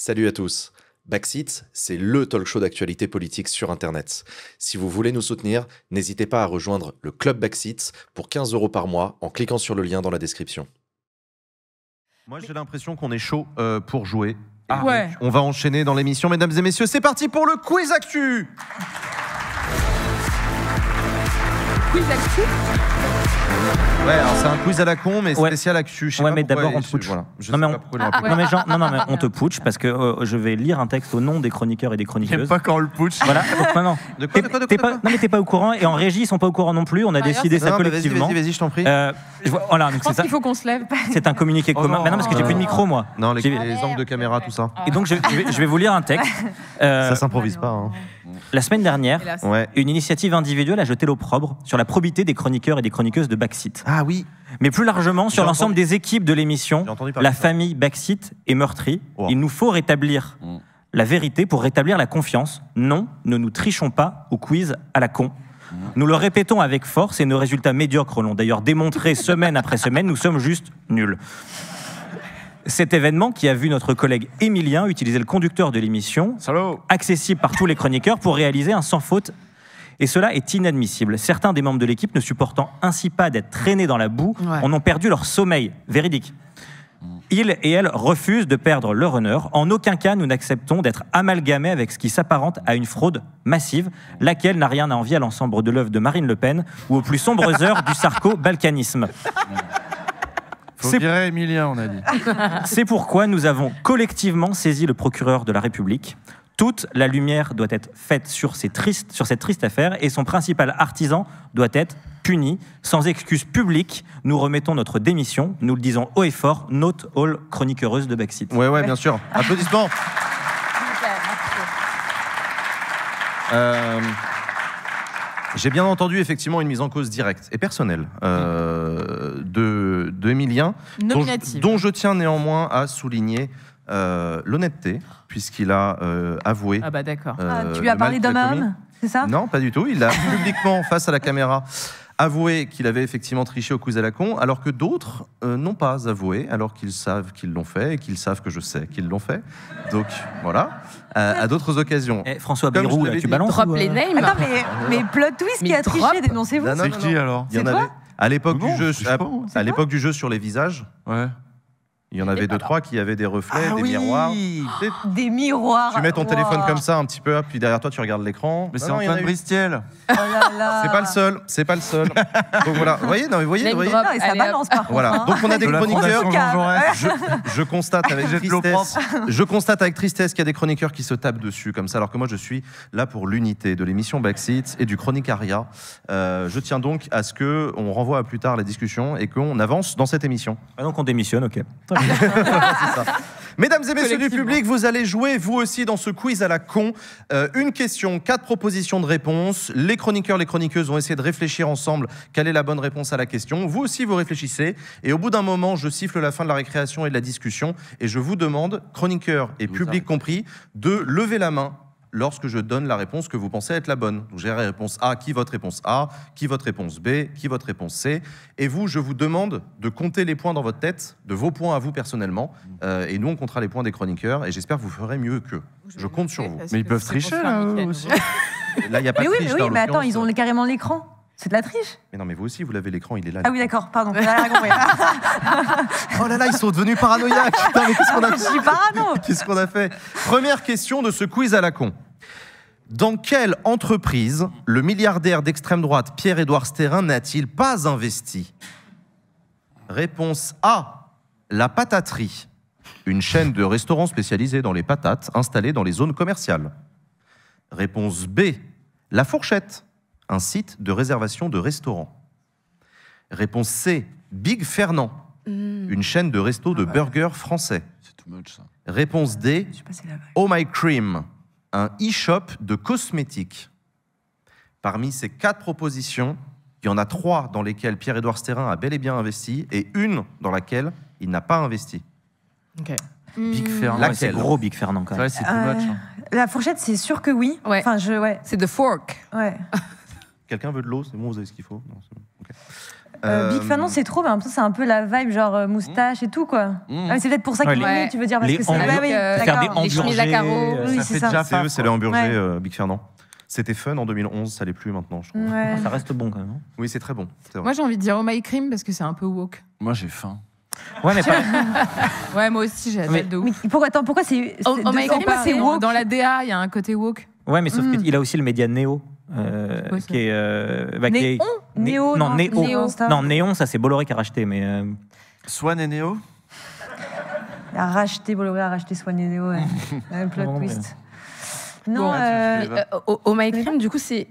Salut à tous. Backseat, c'est le talk show d'actualité politique sur Internet. Si vous voulez nous soutenir, n'hésitez pas à rejoindre le Club Backseat pour 15 € par mois en cliquant sur le lien dans la description. Moi, j'ai l'impression qu'on est chaud pour jouer. Ah ouais. On va enchaîner dans l'émission, mesdames et messieurs. C'est parti pour le quiz actu. Quiz actu. Ouais, alors c'est un quiz à la con, mais spécial actu. Ouais, mais d'abord on te putsch. Voilà. Non, mais on te putsch parce que je vais lire un texte au nom des chroniqueurs et des chroniqueuses. J'aime pas quand on le putsch. Voilà. Donc, non. De quoi Non, mais t'es pas au courant et en régie ils sont pas au courant non plus. On a décidé ça collectivement. Vas-y, je t'en prie. Voilà, donc Je pense qu'il faut qu'on se lève. c'est un communiqué commun. Mais non, parce que j'ai plus de micro moi. Non, les angles de caméra, tout ça. Et donc je vais vous lire un texte. Ça s'improvise pas. Hein. La semaine dernière, Hélas. Ouais. une initiative individuelle a jeté l'opprobre sur la probité des chroniqueurs et des chroniqueuses de Backseat. Ah oui. Mais plus largement sur J'ai l'ensemble entendu- des équipes de l'émission, J'ai entendu parler la de ça. famille Backseat est meurtrie. Oh. Il nous faut rétablir la vérité pour rétablir la confiance. Non, ne nous trichons pas au quiz à la con. Nous le répétons avec force et nos résultats médiocres l'ont d'ailleurs démontré semaine après semaine, nous sommes juste nuls. Cet événement qui a vu notre collègue Émilien utiliser le conducteur de l'émission, Salaud. accessible par tous les chroniqueurs, pour réaliser un sans faute. Et cela est inadmissible. Certains des membres de l'équipe, ne supportant ainsi pas d'être traînés dans la boue, en ont perdu leur sommeil. Véridique. Ils et elles refusent de perdre leur honneur. En aucun cas, nous n'acceptons d'être amalgamés avec ce qui s'apparente à une fraude massive, laquelle n'a rien à envier à l'ensemble de l'œuvre de Marine Le Pen ou aux plus sombres heures du sarco-balkanisme. Faut C'est- virer Emilien, on a dit. C'est pourquoi nous avons collectivement saisi le procureur de la République. Toute la lumière doit être faite sur cette triste affaire et son principal artisan doit être puni. Sans excuse publique, nous remettons notre démission. Nous le disons haut et fort, note all chroniqueuse de Backseat. Ouais, bien sûr. Applaudissements. J'ai bien entendu effectivement une mise en cause directe et personnelle de Émilien, Nominative. dont je tiens néanmoins à souligner l'honnêteté, puisqu'il a avoué. Ah bah d'accord. Tu lui as le parlé mal qu'il d'homme a à commis. homme, c'est ça? Non, pas du tout. Il a publiquement, face à la caméra, avoué qu'il avait effectivement triché au quiz à la con, alors que d'autres n'ont pas avoué, alors qu'ils savent qu'ils l'ont fait et qu'ils savent que je sais qu'ils l'ont fait. Donc voilà, à d'autres occasions. Eh, François Comme je Bayrou, l'avais là, tu dit. balances Drop ou, les names. Attends, mais plot twist Mais qui a drop. triché, dénoncez-vous. Non, non, C'est non, qui non. alors? Il y en C'est toi avait à l'époque Bon, du jeu, je sais pas, moi. à l'époque du jeu sur les visages. Ouais. Il y en avait deux, trois qui avaient des reflets, Ah des oui. miroirs. Des miroirs. Tu mets ton Wow. téléphone comme ça un petit peu, puis derrière toi tu regardes l'écran. Mais Non, c'est non, il y en a Antoine eu. Bristiel. Oh là là. C'est pas le seul, c'est pas le seul. Donc voilà, vous voyez, non, mais vous voyez, Name vous voyez. drop. Non, et ça Allez, hop. balance par contre. Voilà, hein. donc on a des De la chroniqueurs. Fondation Jean Jaurès. Je constate avec Jette l'eau tristesse, je constate avec tristesse qu'il y a des chroniqueurs qui se tapent dessus comme ça, alors que moi je suis là pour l'unité de l'émission Backseat et du chroniquariat. Je tiens donc à ce que on renvoie à plus tard la discussion et qu'on avance dans cette émission. Ah, donc on démissionne, ok. C'est ça. Mesdames et messieurs du Collectivement. public, vous allez jouer vous aussi dans ce quiz à la con. Une question, 4 propositions de réponse. Les chroniqueurs, les chroniqueuses vont essayer de réfléchir ensemble quelle est la bonne réponse à la question. Vous aussi, vous réfléchissez. Et au bout d'un moment, je siffle la fin de la récréation et de la discussion. Et je vous demande, chroniqueurs et public compris, de lever la main lorsque je donne la réponse que vous pensez être la bonne. Donc j'ai la réponse A, qui votre réponse A, qui votre réponse B, qui votre réponse C. Et vous, je vous demande de compter les points dans votre tête, de vos points à vous personnellement. Et nous, on comptera les points des chroniqueurs. Et j'espère que vous ferez mieux qu'eux. Je compte sur vous. Mais ils peuvent tricher, là, eux aussi. Là, il n'y a pas Mais de oui, triche. mais, là, oui, en mais attends, l'occurrence. ils ont carrément l'écran. C'est de la triche. Mais non, mais vous aussi, vous l'avez l'écran, il est là. Ah oui, d'accord, pardon. J'ai rien compris. Oh là là, ils sont devenus paranoïaques. Putain, mais qu'est-ce qu'on a Je suis parano. Qu'est-ce qu'on a fait? Première question de ce quiz à la con. Dans quelle entreprise le milliardaire d'extrême droite Pierre-Édouard Stérin n'a-t-il pas investi? Réponse A, la pataterie, une chaîne de restaurants spécialisés dans les patates installée dans les zones commerciales. Réponse B, la fourchette, un site de réservation de restaurants. Réponse C, Big Fernand, une chaîne de restos de burgers français. C'est too much, ça. Réponse D, Je suis passé là-bas. Oh My Cream, un e-shop de cosmétiques. Parmi ces 4 propositions, il y en a 3 dans lesquelles Pierre-Édouard Stérin a bel et bien investi et une dans laquelle il n'a pas investi. Ok. Big Là, Fernand. Ouais, c'est Laquelle gros Big Fernand quand C'est même. vrai, c'est too much. hein. La fourchette, c'est sûr que oui. Ouais. Enfin, ouais. C'est The Fork. Ouais. Quelqu'un veut de l'eau? C'est bon, vous avez ce qu'il faut? Non, c'est bon. Ok. Big Fernand, c'est trop, mais en même temps, c'est un peu la vibe, genre moustache et tout, quoi. Ah, mais c'est peut-être pour ça Ouais, qu'il les- est mis, tu veux dire, parce les que c'est. hamburgers, Ouais, oui, faire d'accord. des Les chemises à hamburgers, carreaux. Oui, ça c'est fait ça. déjà C'est eux, pas, c'est les quoi. hamburgers Big Fernand. C'était fun en 2011, ça l'est plus maintenant, je trouve. Ouais. Ça reste bon quand même. hein. Oui, c'est très bon. c'est vrai. Moi, j'ai envie de dire Oh My Cream parce que c'est un peu woke. Moi, j'ai faim. Ouais, mais pas. Ouais, moi aussi, j'ai Mais- hâte de Mais ouf. pourquoi c'est. Oh My Cream, c'est woke. dans la DA, il y a un côté woke. Ouais, mais sauf Mm. qu'il a aussi le média Néo. quoi, ça Qui est. Qui est- Néo, non, Néo. Néo, Star. Non, Néon, ça c'est Bolloré qui a racheté, mais. Swan et Neo. Il a racheté Bolloré, a racheté Swan et Néo, ouais. Un plot Non, twist. Non, Bon, ouais, Oh My Cream, du coup, c'est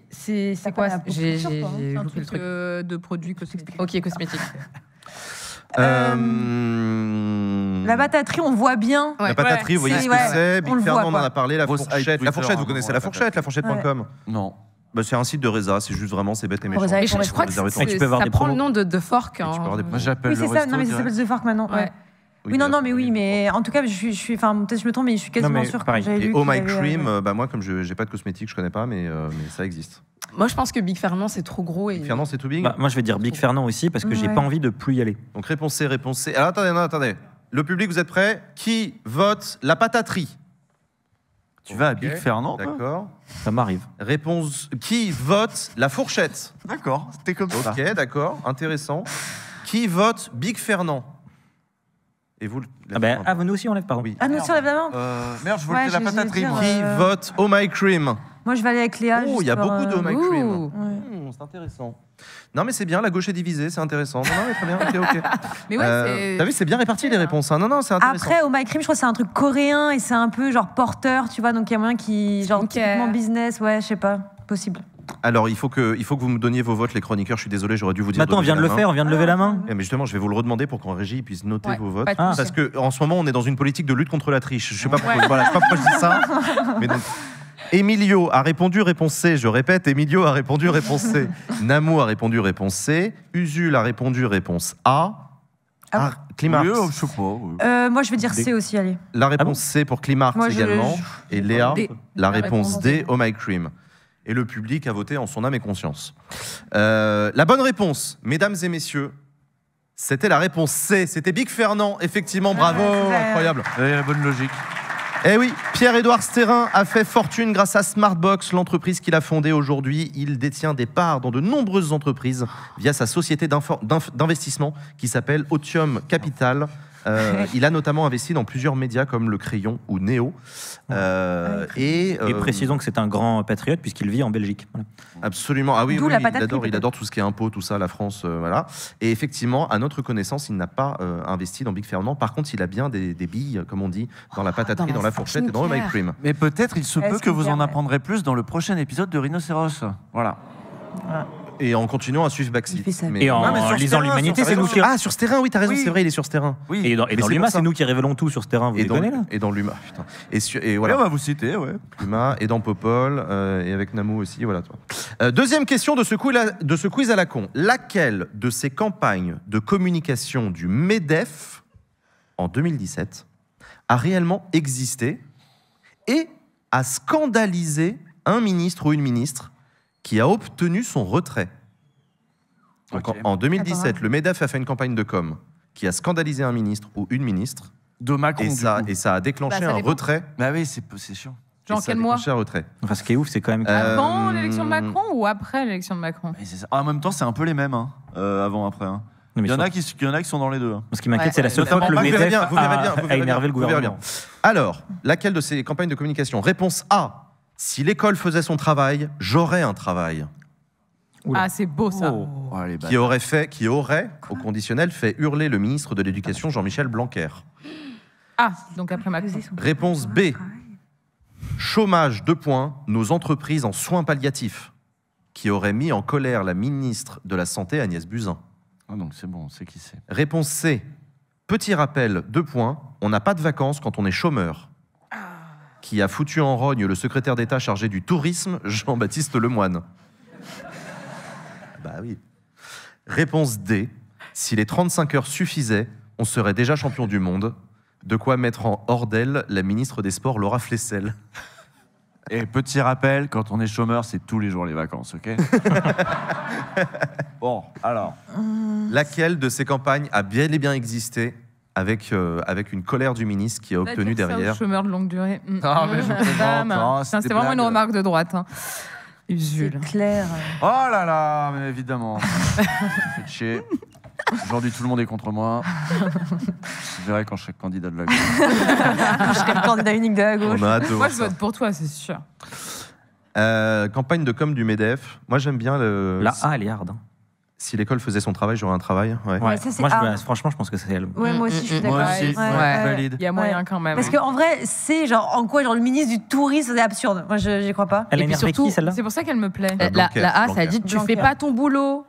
quoi pas la J'ai proposition, quoi, hein. j'ai C'est un loupé le truc, truc. De produits cosmétiques. Ok, cosmétiques. la bataterie, on voit bien. La pataterie, vous voyez C'est- ce que ouais, c'est. on Big le Fernand, voit, on en a quoi. parlé. La Grosse hype fourchette, Twitter, vous connaissez la fourchette, lafourchette.com. Non. Bah, c'est un site de Reza, c'est juste vraiment, c'est bête et méchant. Reza. Mais je crois que Réservé ton Et tu peux avoir ça des prend le promos. nom de Fork. Et tu peux avoir des Moi, j'appelle Oui, le c'est ça. resto. Non, mais ça direct. s'appelle The Fork maintenant. Ouais. Oui, non, mais oui, mais en tout cas, je suis, enfin, peut-être je me trompe, mais je suis quasiment mais sûre que pareil. j'avais Et lu Oh qu'il My avait, Cream, bah moi, comme je n'ai pas de cosmétiques, je connais pas, mais ça existe. Moi, je pense que Big Fernand, c'est trop gros. Et... Fernand, c'est tout big. Bah, moi, je vais dire Big Fernand aussi parce que j'ai Ouais. pas envie de plus y aller. Donc réponse C, réponse C. Alors attendez, non, attendez. Le public, vous êtes prêts? Qui vote la pataterie? Tu vas à Ok, Big Fernand, toi D'accord. Ça m'arrive. Réponse. Qui vote la fourchette? D'accord, c'était comme ça. Ok, d'accord, intéressant. Qui vote Big Fernand? Et vous Ah ben, nous aussi on lève, pardon. Oui. Ah, nous, sur la main. Merde, je Ouais, voulais la je pataterie, vais moi. dire, Qui vote Oh My Cream? Moi, je vais aller avec Léa. Oh, juste il y a pour, beaucoup de Oh My Ouh. Cream. Ouais. C'est intéressant. Non, mais c'est bien, la gauche est divisée, c'est intéressant. Non, mais très bien, ok. Mais ouais, c'est. T'as vu, c'est bien réparti les réponses. Hein. Non, non, c'est intéressant. Après, Oh My Cream, je crois que c'est un truc coréen et c'est un peu genre porteur, tu vois, donc il y a moyen qui. Genre, Skincare. typiquement business, ouais, je sais pas. Possible. Alors, il faut que vous me donniez vos votes, les chroniqueurs. Je suis désolé, j'aurais dû vous dire. Mais attends, on vient de le faire, on vient de lever la main. Mais justement, je vais vous le redemander pour qu'en régie, ils puissent noter Ouais, vos votes. pas de Ah. souci. Parce que en ce moment, on est dans une politique de lutte contre la triche. Je sais pas pourquoi, voilà, je sais pas pourquoi je dis ça. Mais donc, Emilio a répondu réponse C. Je répète, Emilio a répondu réponse C. Namo a répondu réponse C. Usul a répondu réponse A. Ah. Climarx. Oui, je sais pas. oui. Moi, je vais dire C aussi, allez. La réponse Ah bon C pour Climarx Moi, également. Et Léa, D. la La réponse réponse D, Oh My Cream. Et le public a voté en son âme et conscience. La bonne réponse, mesdames et messieurs, c'était la réponse C. C'était Big Fernand, effectivement, bravo, Ouais. incroyable. Ouais, la bonne logique. Eh oui, Pierre-Édouard Stérin a fait fortune grâce à Smartbox, l'entreprise qu'il a fondée aujourd'hui. Il détient des parts dans de nombreuses entreprises via sa société d'investissement qui s'appelle Otium Capital. Il a notamment investi dans plusieurs médias comme Le Crayon ou Néo. Et précisons que c'est un grand patriote puisqu'il vit en Belgique. Voilà. Absolument. Ah oui, D'où oui, la oui, pataterie, il peut-être. adore tout ce qui est impôt, tout ça, la France, voilà. Et effectivement, à notre connaissance, il n'a pas investi dans Big Fernand. Par contre, il a bien des billes, comme on dit, dans la pataterie, dans la fourchette et dans le My Cream. Mais peut-être il se Est-ce peut que vous en qu'il apprendrez plus dans le prochain épisode de Rhinocéros. Voilà. Et en continuant à suivre Il Backseat. fait ça. Et en Non, mais sur ce lisant terrain, l'humanité, sur c'est ce nous qui. Ah, sur ce terrain, oui, t'as raison, Oui. c'est vrai, il est sur ce terrain. Oui. Et dans c'est l'humain, pour ça. c'est nous qui révélons tout sur ce terrain. Vous Et dans, déconnez là et dans l'humain, putain. Et Voilà, on voilà, va vous citer, ouais. l'humain, et dans Popol, et avec Namo aussi, voilà. Toi. Deuxième question de ce quiz à la con. Laquelle de ces campagnes de communication du MEDEF en 2017 a réellement existé et a scandalisé un ministre ou une ministre qui a obtenu son retrait? Donc, Ok. en 2017, Attends. le MEDEF a fait une campagne de com qui a scandalisé un ministre ou une ministre De Macron, et du ça, coup. et ça a déclenché Bah, ça un dépend. retrait. Bah oui, c'est chiant. Genre Et ça a quel mois déclenché un retrait. Enfin, ce qui est ouf, c'est quand même. Avant Euh, l'élection de Macron ou après l'élection de Macron? Mais c'est ça. En même temps, c'est un peu les mêmes, hein, avant, après. Hein. Non, mais Il y en a surtout- qui sont dans les deux. Hein. Ce qui m'inquiète, Ouais, c'est la seule fois que le Vous verrez MEDEF bien, vous verrez bien, vous a verrez énervé le bien, vous verrez bien. gouvernement. Alors, laquelle de ces campagnes de communication? Réponse A. Si l'école faisait son travail, j'aurais un travail. Oula. Ah, c'est beau ça. Oh. Oh, allez, bah. Qui aurait, au conditionnel, fait hurler le ministre de l'Éducation, Jean-Michel Blanquer. Ah, donc après Macron. Réponse B. Chômage, 2 points, nos entreprises en soins palliatifs. Qui aurait mis en colère la ministre de la Santé, Agnès Buzyn. Ah, donc c'est bon, on sait qui c'est. Réponse C. Petit rappel, 2 points, on n'a pas de vacances quand on est chômeur. Qui a foutu en rogne le secrétaire d'État chargé du tourisme, Jean-Baptiste Lemoyne. Bah oui. Réponse D. Si les 35 heures suffisaient, on serait déjà champion du monde. De quoi mettre en hors d'elle la ministre des Sports, Laura Flessel. Et petit rappel, quand on est chômeur, c'est tous les jours les vacances, ok? Bon, alors. Laquelle de ces campagnes a bien et bien existé avec une colère du ministre qui a obtenu derrière Chômeur de longue durée. Non, mais je plaisante, hein, Putain, c'est c'était des vraiment une blagues. remarque de droite. Hein. Usul. C'est clair. Oh là là, mais évidemment. Faites chier. Aujourd'hui, tout le monde est contre moi. Je verrai quand je serai candidat de la gauche. Je serais le candidat unique de la gauche. On a hâte de Moi, voir je ça. vote pour toi, c'est sûr. Campagne de com du MEDEF. Moi, j'aime bien le. La A, elle est hard. Hein. Si l'école faisait son travail, j'aurais un travail. Ouais. Ouais, ça, c'est Moi, hard. franchement, je pense que c'est elle. Ouais, moi aussi, je suis d'accord. Moi aussi, Ouais. valide. Il y a moyen quand même. Parce qu'en vrai, c'est genre en quoi genre le ministre du tourisme, c'est absurde. Moi, j'y crois pas. Elle a Et puis énervé surtout, qui, celle-là? C'est pour ça qu'elle me plaît. Blanquer, La A, ça Blanquer. dit tu Blanquer. fais pas ton boulot.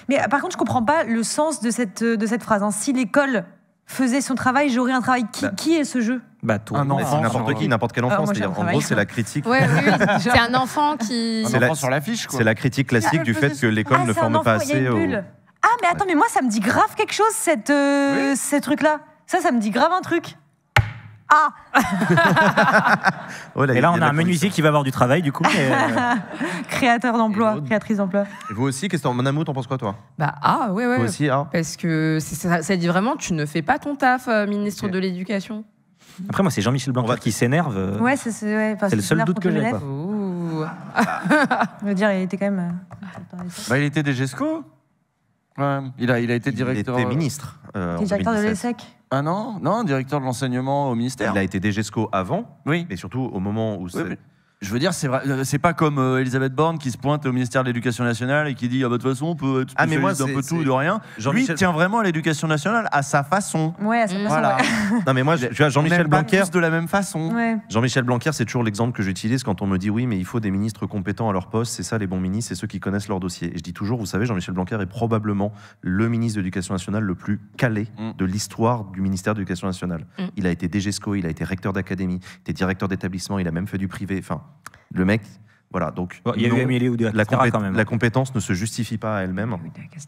Mais par contre, je comprends pas le sens de cette phrase. Hein. Si l'école faisait son travail, j'aurais un travail. Qui est ce jeu? Bah, toi. Un Mais enfant. c'est n'importe qui, n'importe quel enfant. moi, j'ai C'est-à-dire, un en gros, travail. c'est la critique. Ouais, oui, oui. C'est un enfant qui. Un C'est la- enfant sur l'affiche, quoi. C'est la critique classique du fait que l'école ne c'est un forme pas enfant, il y a assez. une au- bulle. Ah, mais attends, mais moi, ça me dit grave quelque chose, ces trucs-là. Ça me dit grave un truc. Ah, Ouais, Et là, il y on de a la un menuisier qui va avoir du travail, du coup. mais, créateur d'emploi, l'autre créatrice d'emploi. Et vous aussi, qu'est-ce que mon amour, t'en penses quoi, toi? Bah, ah, ouais, ouais. Toi aussi, ah. Parce que ça dit vraiment, tu ne fais pas ton taf, ministre Ok. de l'Éducation. Après, moi, c'est Jean-Michel Blanquer On va- qui s'énerve. Ouais, ouais, enfin, C'est le seul s'énerve doute que contre j'ai, le quoi. Ouh. Je veux dire, il était quand même. Bah, il était DGESCO. Ouais. Il a été directeur. Il était ministre. Il était directeur de 2017. l'ESSEC. Ah non, non, directeur de l'enseignement au ministère. Il a été DGESCO avant, Oui. mais surtout au moment où c'est. Oui, mais je veux dire, c'est pas comme Elisabeth Borne qui se pointe au ministère de l'Éducation nationale et qui dit ah bah de toute façon on peut être Ah, mais moi, spécialiste d'un peu c'est- tout ou de rien. Lui Jean-Michel- tient vraiment à l'Éducation nationale à sa façon. Ouais, à sa façon, Voilà. Non, mais moi, tu vois, On Jean-Michel n'aime pas Blanquer. tous de la même façon. ouais. Ouais. Jean-Michel Blanquer, c'est toujours l'exemple que j'utilise quand on me dit oui, mais il faut des ministres compétents à leur poste. C'est ça, les bons ministres, c'est ceux qui connaissent leur dossier. Et je dis toujours, vous savez, Jean-Michel Blanquer est probablement le ministre de l'Éducation nationale le plus calé de l'histoire du ministère de l'Éducation nationale. Il a été DGESCO, il a été recteur d'académie, il était directeur d'établissement, il a même fait du privé. Enfin, le mec, voilà. Donc, Bon, il y a non, eu Amélie Oudéa la, Castéra, compé- quand même. la compétence ne se justifie pas à elle-même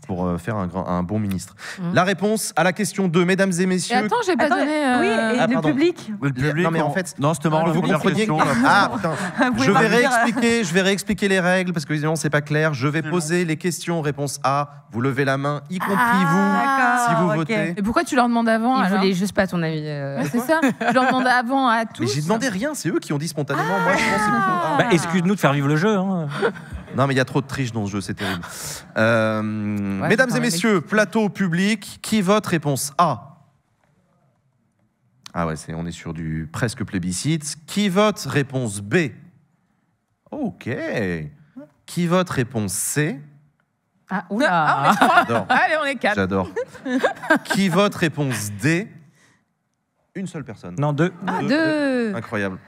pour faire un bon ministre. La réponse à la question 2, mesdames et Et messieurs. attends, j'ai pas Attends, donné. oui, et Ah, le pardon. public. Le public, Non, mais en fait- non, c'était marrant la vous première compreniez question. Ah, putain. Vous pouvez Je pas vais, me dire, je vais réexpliquer les règles parce que évidemment c'est pas clair. Je vais poser les questions. Réponse A, vous levez la main, y compris d'accord, vous, si vous ok. votez. Et pourquoi tu leur demandes avant Il alors voulait juste pas ton avis. Ouais, c'est ça. Je leur demande avant à tous. Mais j'ai demandé rien, c'est eux qui ont dit spontanément. Moi, je pense que c'est plutôt A. Bah, excuse-nous de faire vivre le jeu. Hein. Non, mais il y a trop de triche dans ce jeu, c'est terrible. Mesdames putain, et mais messieurs, plateau public, qui vote? Réponse A. Ah ouais, on est sur du presque plébiscite. Qui vote? Réponse B. Ok. Qui vote? Réponse C. Ah, Ah, oula. J'adore. Allez, on est quatre. J'adore. Qui vote? Réponse D. Une seule personne. Non, 2. Ah, deux. Incroyable.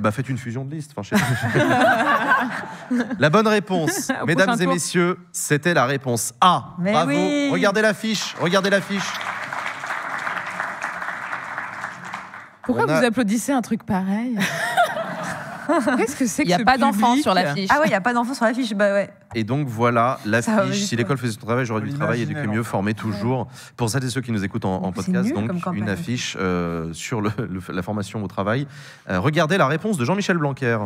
Bah faites une fusion de liste. Enfin, je sais pas. La bonne réponse, Au mesdames prochain et tour. messieurs, c'était la réponse A. Mais Bravo. oui. Regardez l'affiche. Regardez l'affiche. Pourquoi On a- vous applaudissez un truc pareil Qu'est-ce que c'est Il que n'y a ce pas d'enfant public sur l'affiche. Ah ouais, il n'y a pas d'enfant sur l'affiche. Bah ouais. Et donc voilà Ça va l'affiche. vite, Si l'école faisait son travail, j'aurais du Faut travail et du l'imaginer, mieux formé toujours. Pour celles et ceux qui nous écoutent en C'est podcast, nul donc comme campagne. une affiche sur la formation au travail. Regardez la réponse de Jean-Michel Blanquer.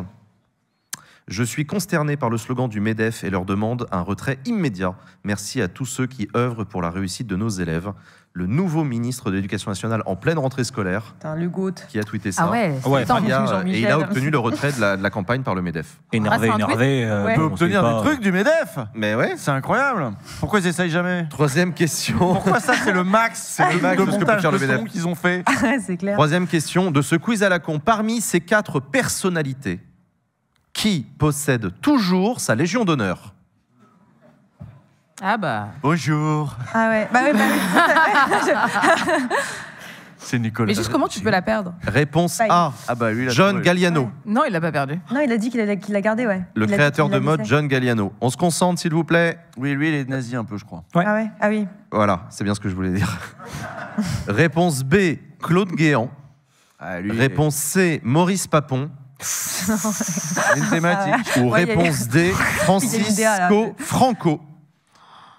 Je suis consterné par le slogan du MEDEF et leur demande un retrait immédiat. Merci à tous ceux qui œuvrent pour la réussite de nos élèves. Le nouveau ministre de l'Éducation nationale en pleine rentrée scolaire Putain, le GOAT. qui a tweeté ça. Ah ouais, Ouais, c'est temps. Et Jean-Michel. il a obtenu le retrait de la campagne par le MEDEF. Énervé, Ah, c'est un énervé. Ouais. On peut bon, obtenir c'est des pas- trucs du MEDEF. Mais ouais. C'est incroyable. Pourquoi ils essayent jamais? Troisième question. Pourquoi ça, c'est le max? C'est le max de ce que peut montage faire le de MEDEF. son qu'ils ont fait. Ouais, c'est clair. Troisième question de ce quiz à la con. Parmi ces 4 personnalités, qui possède toujours sa Légion d'honneur? Ah bah. Bonjour. Ah ouais. Bah ouais, C'est Nicolas. Mais juste comment tu peux la perdre? Réponse Bye. A. Ah bah lui, il a John trouvé. Galliano, Non, il l'a pas perdu. Non, il a dit qu'il l'a gardé, ouais. le Il a dit créateur qu'il de l'a mode laissé. John Galliano. On se concentre, s'il vous plaît. Oui, lui, il est nazi un peu, je crois. Ouais. Ah ouais. Ah oui. Voilà, c'est bien ce que je voulais dire. Réponse B. Claude Guéant. Ah, lui, Réponse C. Maurice Papon. c'est une thématique. Ou Ouais, il y a- réponse D. une idée, là. Francisco Franco.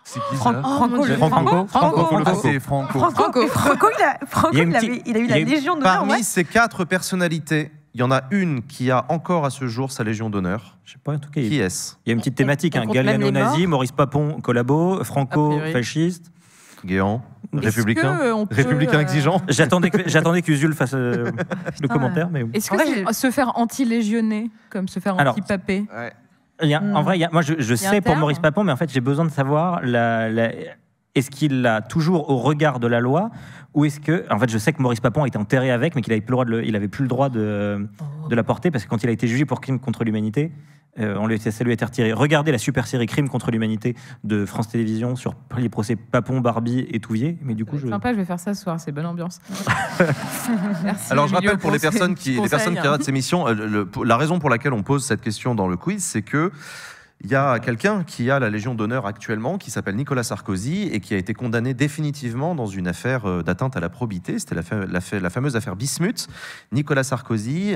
C'est qui Franco, ça Franco, le- Franco. Franco. Franco. C'est Franco. Franco, il a eu Il y a une la petite- Légion d'honneur, Parmi ouais. ces 4 personnalités, il y en a une qui a encore à ce jour sa Légion d'honneur. Je sais pas, en tout cas, Qui est-ce? il y a une petite thématique. on compte même Galliano les morts nazi, Maurice Papon collabo, Franco A priori. fasciste. Guéant, Est-ce républicain. que on peut, Républicain exigeant. J'attendais qu'Usul fasse le commentaire, mais Est-ce En que vrai, c'est se faire anti-légionner, comme se faire Alors, anti-paper? Ouais. en vrai, moi je sais un pour terme. Maurice Papon, mais en fait j'ai besoin de savoir est-ce qu'il l'a toujours au regard de la loi ou est-ce que, en fait, je sais que Maurice Papon a été enterré avec, mais qu'il avait plus le droit il avait plus le droit de la porter parce que quand il a été jugé pour crime contre l'humanité, ça lui a été retiré. Regardez la super série Crime contre l'humanité de France Télévisions sur les procès Papon, Barbie et Touvier. Mais du coup, Sympa, je vais faire ça ce soir, c'est bonne ambiance. Merci, Alors je Emilio, rappelle pour les ces personnes petits qui conseils. regardent cette émission, la raison pour laquelle on pose cette question dans le quiz, c'est que il y a quelqu'un qui a la Légion d'honneur actuellement, qui s'appelle Nicolas Sarkozy et qui a été condamné définitivement dans une affaire d'atteinte à la probité. C'était la fameuse affaire Bismuth. Nicolas Sarkozy,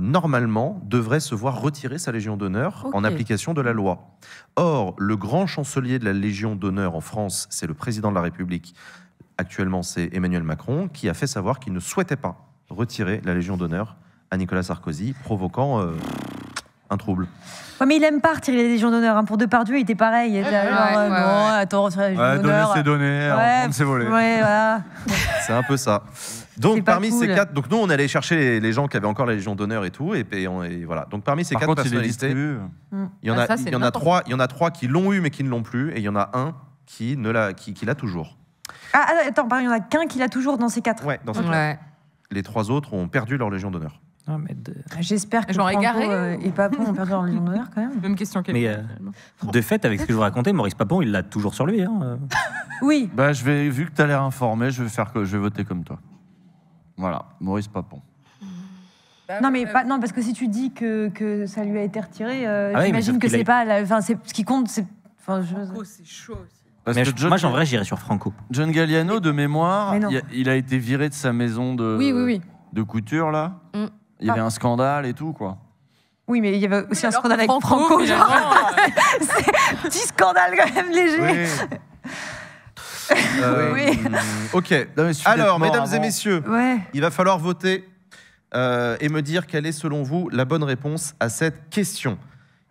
normalement, devrait se voir retirer sa Légion d'honneur en Ok. application de la loi. Or, le grand chancelier de la Légion d'honneur en France, c'est le président de la République. Actuellement, c'est Emmanuel Macron, qui a fait savoir qu'il ne souhaitait pas retirer la Légion d'honneur à Nicolas Sarkozy, provoquant un trouble. Ouais, mais il aime pas retirer les Légions d'honneur. Hein. Pour Depardieu, il était pareil. Il était genre, non, attends, retirer la Légion Ouais, donner d'honneur. c'est donner, prendre c'est voler. Ouais, voilà. C'est un peu ça. C'est Donc pas parmi ces cool. 4, donc nous on allait chercher les gens qui avaient encore la Légion d'honneur et tout, et voilà. Donc parmi ces Par 4 contre, il les personnalités, distribue. il y en a, Ah, ça, c'est il y en a n'importe 3, il y en a 3 qui l'ont eu mais qui ne l'ont plus, et il y en a un qui l'a toujours. Ah, attends, pardon, il y en a qu'un qui l'a toujours dans ces 4. Ouais, dans ces quatre. Ouais. Les 3 autres ont perdu leur Légion d'honneur. Ah, J'espère que Genre Franco égaré, et Papon ont perdu leur Légion d'honneur quand même. Même question que Mais, de fait, avec ce que je vous racontais, Maurice Papon, il l'a toujours sur lui. Hein. Oui. Bah, vu que tu as l'air informé, je vais voter comme toi. Voilà, Maurice Papon. Non, mais non, parce que si tu dis que ça lui a été retiré, oui, mais j'imagine sauf que qu'il a- c'est pas. Enfin, ce qui compte, c'est. Enfin, c'est chaud aussi. Parce Mais que John, moi, en vrai, j'irais sur Franco. John Galliano, de mémoire, Mais non. il a été viré de sa maison Oui. de couture, là. Mm. Il y avait un scandale et tout, quoi. Oui, mais il y avait aussi un Alors scandale que avec Franco. Genre, finalement, petit scandale quand même léger. Oui. Ok. Non, mais celui Alors, d'être mort mesdames et avant. messieurs, Ouais. il va falloir voter et me dire quelle est selon vous la bonne réponse à cette question.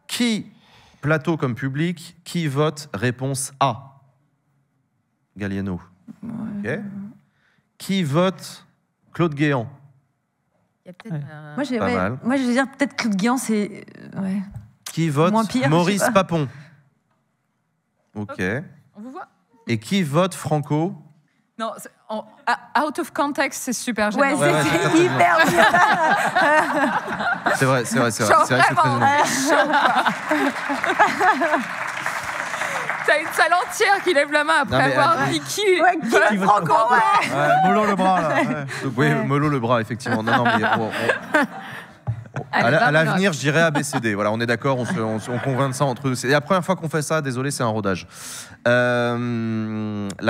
Qui, plateau comme public, qui vote réponse A? Galliano. Ok. Qui vote Claude Guéant? Il y a peut-être Pas mal. Moi, je veux dire, peut-être Claude Guéant, c'est. Ouais. Qui vote Moins pire, je Maurice sais pas. Papon? Ok. On vous voit. Et qui vote Franco? Non, out of context, c'est super gênant. Ouais, ouais, c'est c'est hyper bien. C'est vrai, c'est vrai, c'est vrai. Genre C'est vrai que c'est très vraiment. gênant. T'as une salle entière qui lève la main après Non, mais, avoir dit qui. Ouais, qui vote Franco, ouais. Ouais, mollo le bras, là. ouais. Donc, oui, mollo le bras, effectivement. Non, mais Allez, à va, l'avenir, je dirais ABCD. Voilà, on est d'accord, on convainc de ça entre nous. C'est la première fois qu'on fait ça, désolé, c'est un rodage. La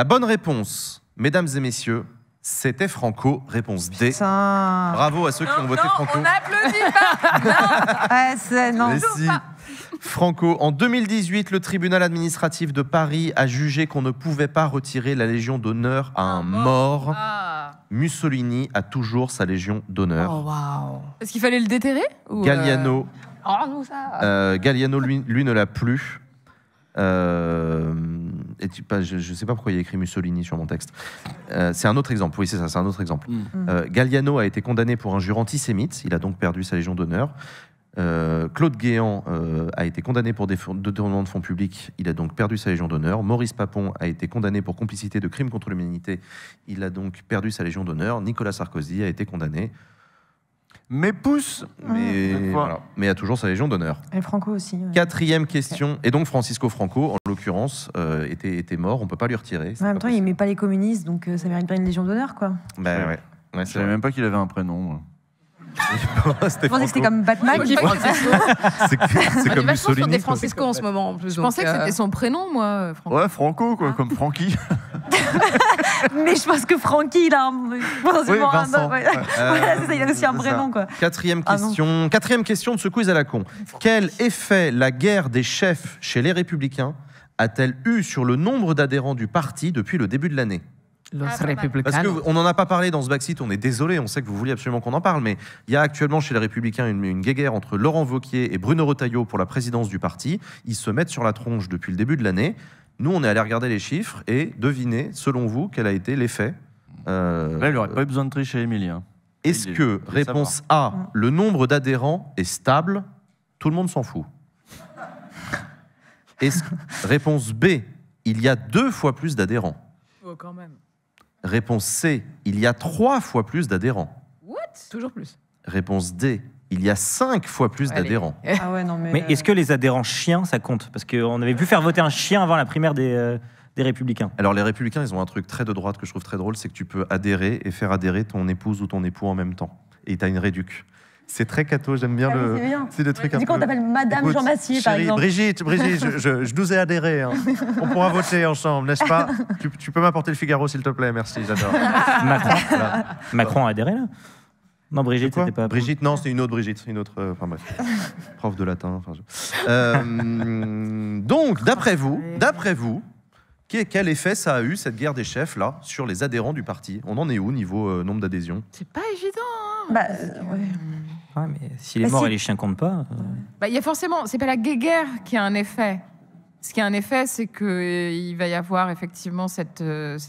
bonne réponse, mesdames et messieurs, c'était Franco, réponse D. Putain. Bravo à ceux qui ont voté Franco. on n'applaudit pas. Ouais, c'est. Non. Mais si. Franco, en 2018, le tribunal administratif de Paris a jugé qu'on ne pouvait pas retirer la Légion d'honneur à un mort. Ah. Mussolini a toujours sa Légion d'honneur. Oh, waouh. Est-ce qu'il fallait le déterrer ou, Galliano, Oh, non, ça. Galliano lui ne l'a plus. Je ne sais pas pourquoi il y a écrit Mussolini sur mon texte. C'est un autre exemple. Oui, c'est ça, c'est un autre exemple. Galliano a été condamné pour injure antisémite. Il a donc perdu sa Légion d'honneur. Claude Guéant a été condamné pour détournement de fonds publics. Il a donc perdu sa Légion d'honneur. Maurice Papon a été condamné pour complicité de crimes contre l'humanité. Il a donc perdu sa Légion d'honneur. Nicolas Sarkozy a été condamné, Mes pouces. mais a toujours sa Légion d'honneur. Et Franco aussi. Ouais. Quatrième question. Et donc Francisco Franco, en l'occurrence, était mort. On peut pas lui retirer. En même temps, il met pas les communistes, donc ça mérite bien une Légion d'honneur, quoi. Bah, ouais. Je c'est savais vrai. même pas qu'il avait un prénom. moi. Je pensais que c'était comme Batman. Qui Francisco C'est On est comme vachement sur Mussolini. des quoi. Francisco en ce moment. En plus, Je donc, pensais que c'était son prénom, moi, Franco. Ouais, Franco, quoi, comme Francky. Mais je pense que Francky, il a un. forcément un Vincent. nom, ouais. Ouais. Voilà, c'est ça, il a aussi un c'est prénom, quoi. Quatrième Ah non. question. Quatrième question de ce quiz à la con. Quel effet la guerre des chefs chez les Républicains a-t-elle eu sur le nombre d'adhérents du parti depuis le début de l'année? Los Parce Republicanos. qu'on n'en a pas parlé dans ce backseat, on est désolé, on sait que vous vouliez absolument qu'on en parle, mais il y a actuellement chez les Républicains une guéguerre entre Laurent Wauquiez et Bruno Retailleau pour la présidence du parti. Ils se mettent sur la tronche depuis le début de l'année. Nous, on est allé regarder les chiffres et devinez, selon vous, quel a été l'effet. Là, il n'aurait pas eu besoin de tricher, Émilie. Hein. Est-ce que, réponse A, le nombre d'adhérents est stable? Tout le monde s'en fout. Réponse B, il y a 2 fois plus d'adhérents. Oh, quand même. Réponse C, il y a 3 fois plus d'adhérents. What? Toujours plus. Réponse D, il y a 5 fois plus Allez. d'adhérents. Ah ouais, non, Mais est-ce que les adhérents chiens, ça compte? Parce qu'on avait pu faire voter un chien avant la primaire des Républicains. Alors les Républicains, ils ont un truc très de droite que je trouve très drôle, c'est que tu peux adhérer et faire adhérer ton épouse ou ton époux en même temps. Et tu as une réduc. C'est très catho, j'aime bien le... C'est bien. C'est le truc un Du coup, on peu... t'appelle Madame Écoute, Jean Massier, par chérie, exemple. Brigitte, je nous ai adhéré. Hein. On pourra voter ensemble, n'est-ce pas? Tu peux m'apporter le Figaro, s'il te plaît, merci, j'adore. Macron a adhéré, là? Non, Brigitte, Quoi c'était pas... Brigitte, non, c'était une autre Brigitte, une autre... Enfin bref, prof de latin. Enfin, donc, d'après vous, quel effet ça a eu, cette guerre des chefs, là, sur les adhérents du parti? On en est où, niveau nombre d'adhésions? C'est pas évident. Hein. Bah, ouais. Ouais, mais si les morts et les chiens comptent pas... Bah, il y a forcément, c'est pas la guéguerre qui a un effet. Ce qui a un effet, c'est qu'il va y avoir effectivement cette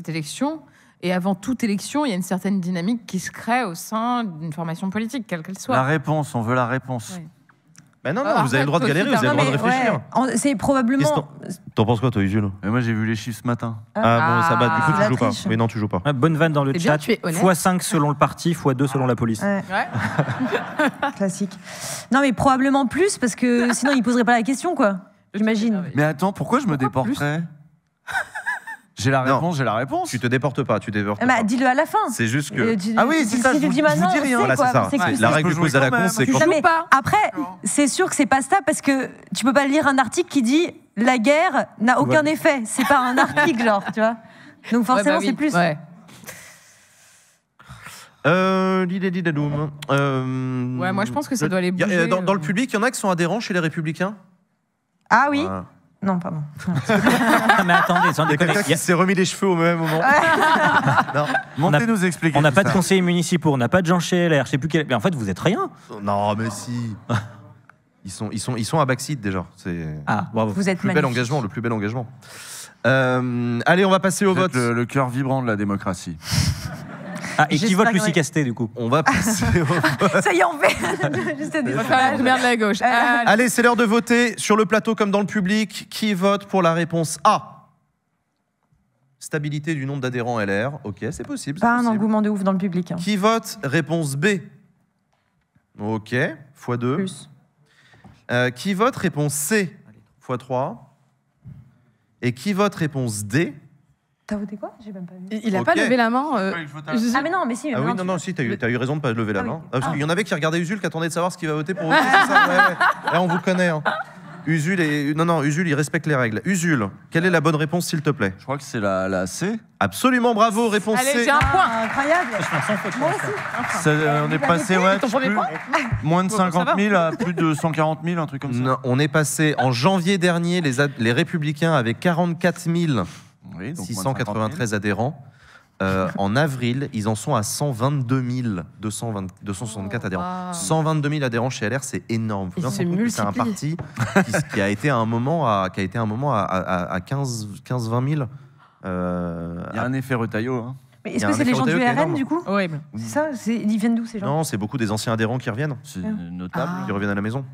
élection. Et avant toute élection, il y a une certaine dynamique qui se crée au sein d'une formation politique, quelle qu'elle soit. La réponse, on veut la réponse. Ouais. Ben non, Alors, vous avez le droit de toi, galérer, tu vous avez le droit de réfléchir. C'est probablement. T'en penses quoi, toi, Usul? Et moi, j'ai vu les chiffres ce matin. Ah bon, ça va, du coup, c'est tu la joues pas. triche. Oui, non, tu joues pas. Ouais, bonne vanne dans le C'est bien, chat. tu es honnête. x5 selon le parti, x2 selon la police. Ouais, Ouais. classique. Non, mais probablement plus, parce que sinon, il poserait pas la question, quoi. J'imagine. Mais attends, pourquoi je me déporterais? J'ai la Non. réponse, j'ai la réponse. Tu te déportes pas, tu te déportes Bah, pas. dis-le à la fin. C'est juste que... Si Ah oui, c'est ça, Si je tu vous- dis je vous maintenant, dis on rien. sait, Voilà, quoi. c'est ça. C'est que tu La sais. règle du peux quiz jouer à la quand con, même. c'est Tu quand... joues Non, mais pas. après, c'est sûr que c'est pas stable parce que tu peux pas lire un article qui dit la guerre n'a aucun effet. C'est pas un article, genre, tu vois. Donc forcément, Ouais, bah oui. c'est plus. Ouais. Didadoum. Ouais, moi, je pense que ça doit aller bouger. Dans le public, il y en a qui sont adhérents chez les Républicains? Ah oui. Voilà. Non, pardon. Ah, mais attendez, sans Il y a déconner. quelqu'un qui s'est remis les cheveux au même moment. Non. Montez nous expliquer. On n'a tout pas de ça. conseillers municipaux, on n'a pas de gens chez LR, je sais plus quel... Mais en fait, vous êtes rien. Non, mais si. Ils sont à backseat déjà. C'est Ah, bravo. Vous êtes le plus bel magnifique. engagement, le plus bel engagement. Allez, on va passer au Vous êtes vote. le cœur vibrant de la démocratie. Ah, et qui J'espère vote que Lucie oui. Casté, du coup? On va passer au vote. Ça y est, on fait. Juste des On va faire la primaire de la gauche. Allez. Allez, c'est l'heure de voter sur le plateau comme dans le public. Qui vote pour la réponse A? Stabilité du nombre d'adhérents LR. Ok, c'est possible. c'est Pas un possible. engouement de ouf dans le public. Hein. Qui vote réponse B? Ok, x2. Plus. Qui vote réponse C? x3. Et qui vote réponse D? T'as voté quoi? J'ai même pas vu. Il a Ok. pas levé la main. Ah, mais non, mais si. Ah oui, maintenant, non, si, t'as eu raison de pas lever la Ah oui. main. Ah, parce qu'il y en avait qui regardaient Usul, qui attendaient de savoir ce qu'il va voter pour voter, c'est ça? Ouais, ouais. Là, on vous connaît. Hein. Usul, Usul, il respecte les règles. Usul, quelle est la bonne réponse, s'il te plaît? Je crois que c'est la C. Absolument, bravo, réponse Allez, C. j'ai un point. Ah, incroyable. Moi aussi. On est passé, ouais, ton premier point moins de Bon, ça 50 va. 000 à plus de 140 000, un truc comme ça. Non, on est passé en janvier dernier, les Républicains avaient 44 Oui, donc moins de 693 adhérents. En avril, ils en sont à 122 264 adhérents. Wow. 122 000 adhérents chez LR, c'est énorme. Faut Ils bien se se rendre compte que c'est un multiplient. parti qui a été à un moment à 15-20 000. Il y a un effet Retailleau. Hein. Mais Il y est-ce a que un c'est les gens du effet qui est RN, énorme. du coup? Horrible. C'est ça? Ils viennent d'où, ces gens? Non, c'est beaucoup des anciens adhérents qui reviennent, C'est Ah. notable. qui reviennent à la maison.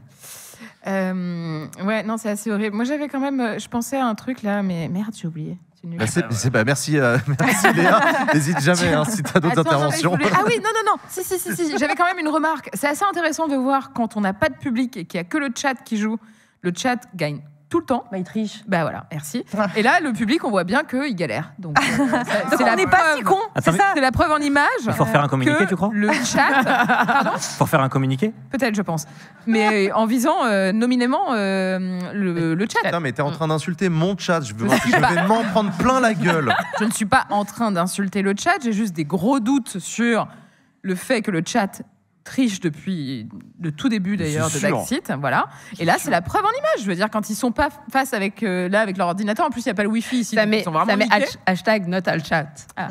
Ouais, non, c'est assez horrible. Moi, j'avais quand même. Je pensais à un truc là, mais merde, j'ai oublié. C'est nul. Merci, merci Léa. N'hésite jamais hein, si tu as d'autres Attends, non, mais interventions. je voulais- Ah oui, non. Si. J'avais quand même une remarque. C'est assez intéressant de voir quand on n'a pas de public et qu'il n'y a que le chat qui joue. Le chat gagne tout le temps. Bah, ils trichent. Bah voilà, merci. Et là, le public, on voit bien qu'il galère. Donc, Donc on n'est pas si con, c'est Attends, ça? C'est la preuve en image. Il faut refaire un communiqué, que tu crois? Le chat. Pardon? Pour faire un communiqué? Peut-être, je pense. Mais en visant nominément le chat. Putain, mais t'es en train d'insulter mon chat. Je suis pas- vais m'en prendre plein la gueule. Je ne suis pas en train d'insulter le chat, j'ai juste des gros doutes sur le fait que le chat trichent depuis le tout début d'ailleurs de C'est sûr. Backseat, voilà. Et là, c'est la preuve en image. Je veux dire, quand ils sont pas face avec avec leur ordinateur, en plus il n'y a pas le Wi-Fi ici, Ça donc met, ils sont vraiment ça met niqués. hashtag not al chat. Ah.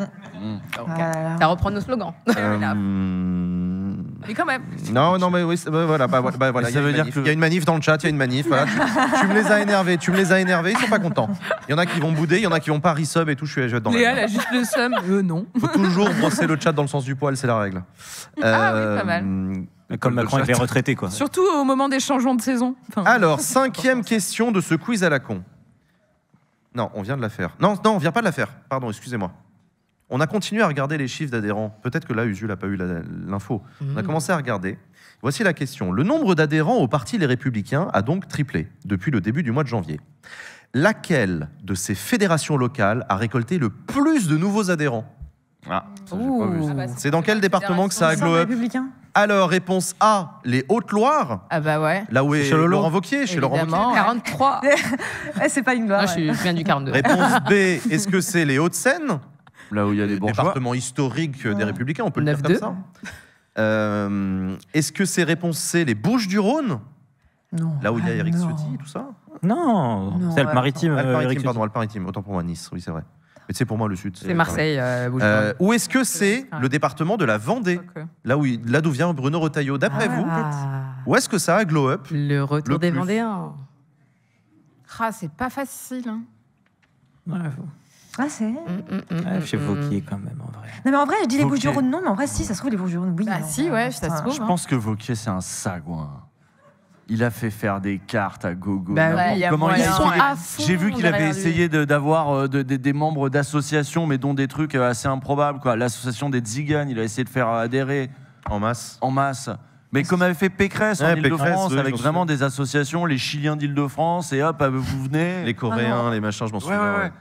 Ça reprend nos slogans. Mais quand même. Non, non, mais oui, voilà, voilà. Mais ça veut dire que- Il y a une manif dans le chat, il y a une manif. Voilà. Tu me les as énervés, ils sont pas contents. Il y en a qui vont bouder, il y en a qui vont pas resub et tout. Je vais dans Léa, la. elle a juste le seum. Non. Faut toujours brosser le chat dans le sens du poil, c'est la règle. Ah oui, pas mal. Comme Macron avec les retraités, quoi. Surtout au moment des changements de saison. Enfin, Alors, 5e question de ce quiz à la con. Non, on vient de la faire. Non, on vient pas de la faire. Pardon, excusez-moi. On a continué à regarder les chiffres d'adhérents. Peut-être que là, Usul n'a pas eu l'info. On a commencé à regarder. Voici la question. Le nombre d'adhérents au parti Les Républicains a donc triplé depuis le début du mois de janvier. Laquelle de ces fédérations locales a récolté le plus de nouveaux adhérents? Ah, ça, j'ai pas vu ça. ah bah, C'est dans quel département que ça a glow up? républicain. Alors, réponse A, les Hautes-Loire, Ah bah ouais. là où est Chez Lolo. Laurent Wauquiez, chez Laurent Wauquiez. Évidemment. ouais. 43. C'est pas une gloire. Moi, je viens du 42. Réponse B, est-ce que c'est les Hauts-de-Seine? Là où il y a des bourgeois. Département historique des Républicains, on peut le dire comme 9-2. ça. Est-ce que c'est réponse C, les Bouches-du-Rhône? Non. Là où il y a Éric non. Ciotti, tout ça? Non, Non, c'est Alpes-Maritimes. Alpes-Maritimes, pardon, Alpes-Maritimes, autant pour moi, Nice, oui, c'est vrai. Mais c'est pour moi le Sud. C'est Marseille. Bouche-du-Rhône. Ou est-ce que c'est le département de la Vendée, Ok. là d'où vient Bruno Retailleau? D'après vous, où est-ce que ça a glow up? Le retour Le des plus. Vendéens. Ah, c'est pas facile. Hein. Ah, c'est. Chez Vauquier, quand même, en vrai. Non, mais en vrai, je dis les Wauquiez. Bouches-du-Rhône, non, mais en vrai, si, ça se trouve, les Bouches-du-Rhône, oui. Bah non, si, ouais, ça se putain. trouve. Je hein. pense que Wauquiez, c'est un sagouin. Il a fait faire des cartes à gogo. Bah N'importe ouais, y a comment moyen. il a Ils sont essayé- à fond J'ai vu qu'il avait derrière lui. essayé d'avoir des membres d'associations, mais dont des trucs assez improbables. Quoi. L'association des Tziganes, il a essayé de faire adhérer En masse. en masse. Mais comme avait fait Pécresse en Ouais, Pécresse, Ile-de-France, oui, avec j'en vraiment des associations, les Chiliens d'Île-de-France, et hop, vous venez. Les Coréens, les machins, je m'en Ouais, souviens. ouais, ouais.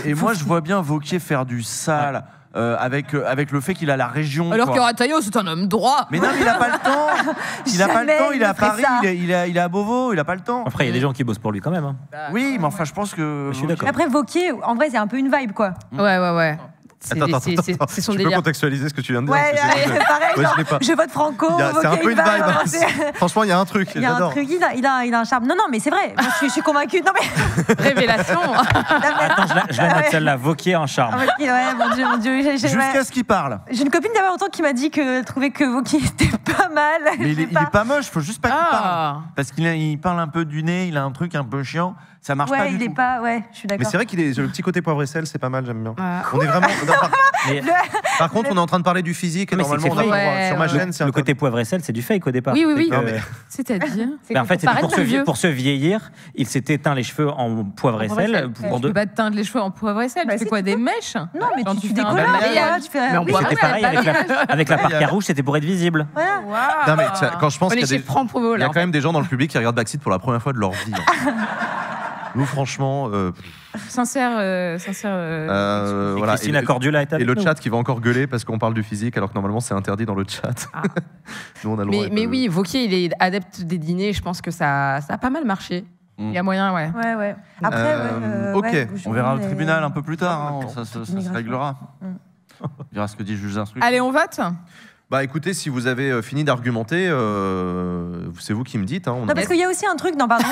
Et moi, je vois bien Wauquiez faire du sale avec le fait qu'il a la région. Alors quoi. que Rataillot, c'est un homme droit. Mais non, mais il a pas le temps. Il a pas le Jamais temps. Il est à il ferait Paris. ça. Il est à Beauvau. Il a pas le temps. Après, il y a des gens qui bossent pour lui quand même. Hein. Oui, mais enfin, je pense que. Je suis d'accord. Après, Vauquiez, en vrai, c'est un peu une vibe, quoi. Ouais. C'est Attends, c'est son tu peux délire. contextualiser ce que tu viens de dire? Ouais, parce que j'ai- pareil, Ouais, genre, je l'ai pas. je vote Franco, C'est un Vauquiez, peu une il vibe. va, hein. c'est- Franchement, il y a un truc. Il y a un J'adore. truc, il a un charme. Non, mais c'est vrai. Moi, je suis convaincue. Non, mais. Révélation. Attends, je la note celle-là. Vauquier en charme. Ah, Vauquiez, ouais, mon Dieu. Jusqu'à ce qu'il parle. J'ai une copine d'il y a pas longtemps qui m'a dit qu'elle trouvait que Vauquiez était pas mal. Mais il est pas moche. Faut juste pas qu'il parle. Ah. Parce qu'il parle un peu du nez. Il a un truc un peu chiant. Ça marche pas Ouais, du il est tout. pas. Ouais, je suis Mais d'accord. c'est vrai qu'il est le petit côté poivre et sel, c'est pas mal, j'aime bien. Ah. On est vraiment. Mais Par contre, on est en train de parler du physique et Mais c'est normalement, on a fake. pas le droit. Ouais, Sur ma ouais. chaîne, c'est le un côté poivre et sel, c'est du fake au départ. Oui, oui, oui. Non, mais- C'est-à-dire Mais en fait, c'était paraître plus vieux. pour se vieillir, il s'est éteint les cheveux en poivre et poivre et sel. sel. Pour Tu de... peux pas te teindre les cheveux en poivre et sel. Bah, Tu fais si, quoi, tu des peux. mèches? Non, mais Genre, tu tu fais fais des un collabs. balayage. voilà, tu fais. Mais on oui, voit C'était pareil avec la parka rouge, c'était pour être visible. voilà. Non, mais tiens, quand je pense On qu'il est y a chez des. Franck Provo, Il y a là. quand même des gens dans le public qui regardent Backseat pour la première fois de leur vie. hein. Nous, franchement, Sincère. Et voilà. Christine Cordula est Et avec le nous. chat qui va encore gueuler parce qu'on parle du physique alors que normalement c'est interdit dans le chat. Ah. Nous, on a le droit. Mais oui, Wauquiez, il est adepte des dîners. Je pense que ça a pas mal marché. Il y a moyen, ouais. Ouais. Après, ok. ouais, On verra au mais- tribunal un peu plus tard. Hein. Ça se Immigration. réglera. On verra ce que dit le juge d'instruction. Allez, on vote. Bah écoutez, si vous avez fini d'argumenter, c'est vous qui me dites. Hein, on a- Non, parce qu'il y a aussi un truc, non, pardon,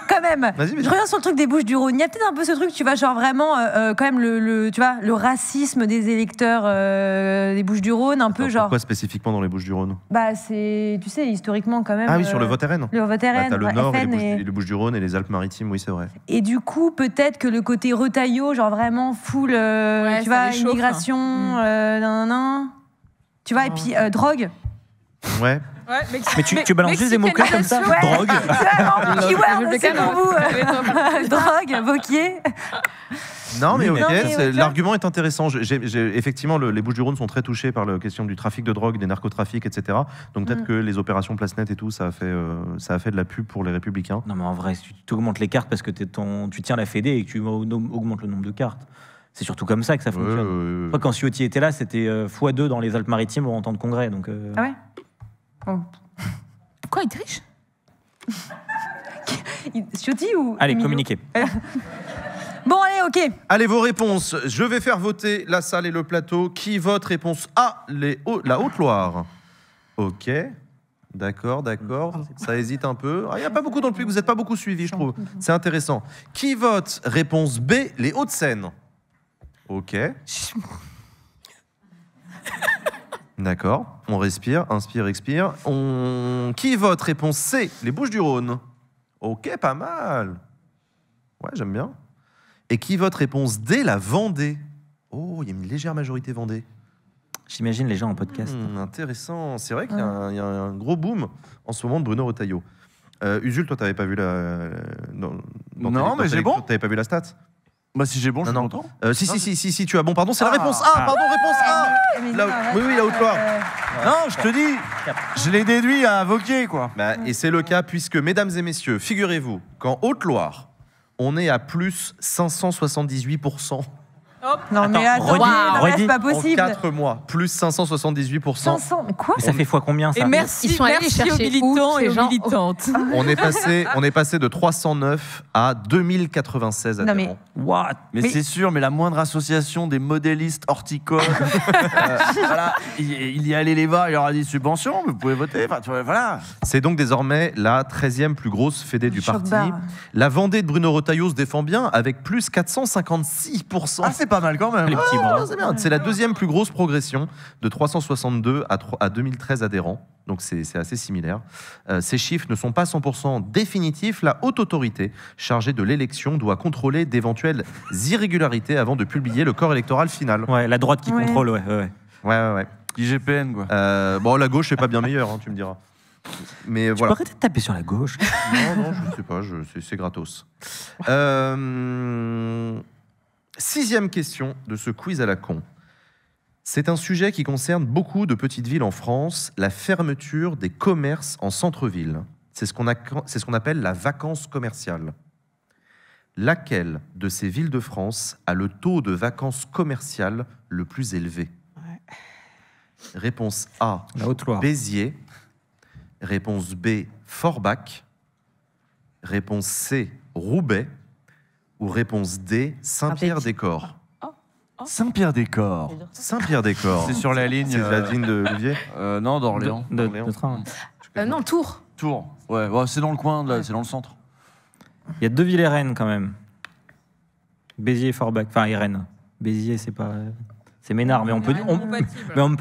quand même. Vas-y, vas-y. Je reviens sur le truc des Bouches-du-Rhône. Il y a peut-être un peu ce truc, tu vois, genre vraiment, quand même, tu vois, le racisme des électeurs des Bouches-du-Rhône, un peu Alors, genre. Pourquoi spécifiquement dans les Bouches-du-Rhône? Bah, c'est, tu sais, historiquement, quand même. Ah oui, sur le vote RN. Le vote Bah, RN, t'as le ouais, Nord et FN les Bouches-du-Rhône et les Alpes-Maritimes, oui, c'est vrai. Et du coup, peut-être que le côté Retailleau, genre vraiment full, Ouais, tu ça vois, les chauffe. immigration, nan. Tu vois, et puis drogue. Ouais. Ouais, Mais tu balances juste des mots-clés comme ça. Ouais. Drogue. C'est vraiment keyword, c'est pour vous. vous. Drogue, Vauquier. Non, mais Oui, ok, mais ouais, l'argument est intéressant. Effectivement, les Bouches-du-Rhône sont très touchés par la question du trafic de drogue, des narcotrafics, etc. Donc peut-être que les opérations Place Net et tout, ça a fait de la pub pour les Républicains. Non, mais en vrai, si tu augmentes les cartes parce que tu tiens la Fédé et que tu augmentes le nombre de cartes. C'est surtout comme ça que ça fonctionne. Après, quand Ciotti était là, c'était x2 dans les Alpes-Maritimes en temps de congrès. Donc, Ah ouais. Quoi, il triche? Ciotti ou Allez, Emilio communiquez. Bon, allez, ok. Allez, vos réponses. Je vais faire voter la salle et le plateau. Qui vote réponse A, la Haute-Loire? Ok. D'accord. Ça hésite un peu. Il n'y a pas beaucoup dans le public, vous n'êtes pas beaucoup suivis, je trouve. C'est intéressant. Qui vote? Réponse B, les Hauts-de-Seine. Ok. D'accord. On respire, inspire, expire. Qui vote? Réponse C, les Bouches-du-Rhône. Ok, pas mal. Ouais, j'aime bien. Et qui vote? Réponse D, la Vendée. Oh, il y a une légère majorité Vendée. J'imagine les gens en podcast. Intéressant. C'est vrai qu'il y a un gros boom en ce moment de Bruno Retailleau. Usul, toi, t'avais pas vu la. Non, mais j'ai bon. T'avais pas vu la stat? Bah, si j'ai bon, je suis content. Si, tu as bon. Pardon, c'est la réponse A. Pardon, réponse A. Oui, la Haute-Loire. Non, je te dis, je l'ai déduit à Wauquiez, quoi. Et c'est le cas, puisque, mesdames et messieurs, figurez-vous qu'en Haute-Loire, on est à plus 578%. Non, mais attends, c'est pas possible. En 4 mois, plus 578%. 500, quoi? Et ça fait fois combien, ça? Et merci, Ils sont allés merci chercher aux militants où, et ces aux gens militantes. On est passé de 309 à 2096 adhérents. Non, What? Mais c'est sûr, mais la moindre association des modélistes horticoles, voilà, il y allait les voir, il leur a dit subvention, vous pouvez voter. Enfin, voilà. C'est donc désormais la 13e plus grosse fédé du parti. Choc-barre. La Vendée de Bruno Retailleau se défend bien avec plus 456%. Ah, c'est pas mal quand même. Les petits bras. C'est bien. C'est la deuxième plus grosse progression, de 362 à 2013 adhérents. Donc c'est assez similaire. Ces chiffres ne sont pas 100% définitifs. La haute autorité chargée de l'élection doit contrôler d'éventuelles irrégularités avant de publier le corps électoral final. Ouais, la droite qui contrôle, ouais. Ouais. IGPN, quoi. Bon, la gauche, c'est pas bien meilleur, hein, tu me diras. Mais Tu voilà. peux arrêter de taper sur la gauche. Non, je sais pas, c'est gratos. 6e question de ce quiz à la con. C'est un sujet qui concerne beaucoup de petites villes en France, la fermeture des commerces en centre-ville. C'est ce qu'on appelle la vacance commerciale. Laquelle de ces villes de France a le taux de vacance commerciale le plus élevé? Réponse A, La Haute-Loire. Béziers. Réponse B, Forbach. Réponse C, Roubaix. Ou réponse D, Saint-Pierre-des-Corps. Saint-Pierre-des-Corps. Saint-Pierre-des-Corps. C'est sur la ligne. C'est la ligne de Olivier. Non, d'Orléans. De train. Non, Tours. Tours. Ouais, c'est dans le coin, là, c'est dans le centre. Il y a 2 villes et Rennes, quand même. Béziers et Forbach. Enfin, et Rennes. Béziers, c'est pas... C'est Ménard, mais on peut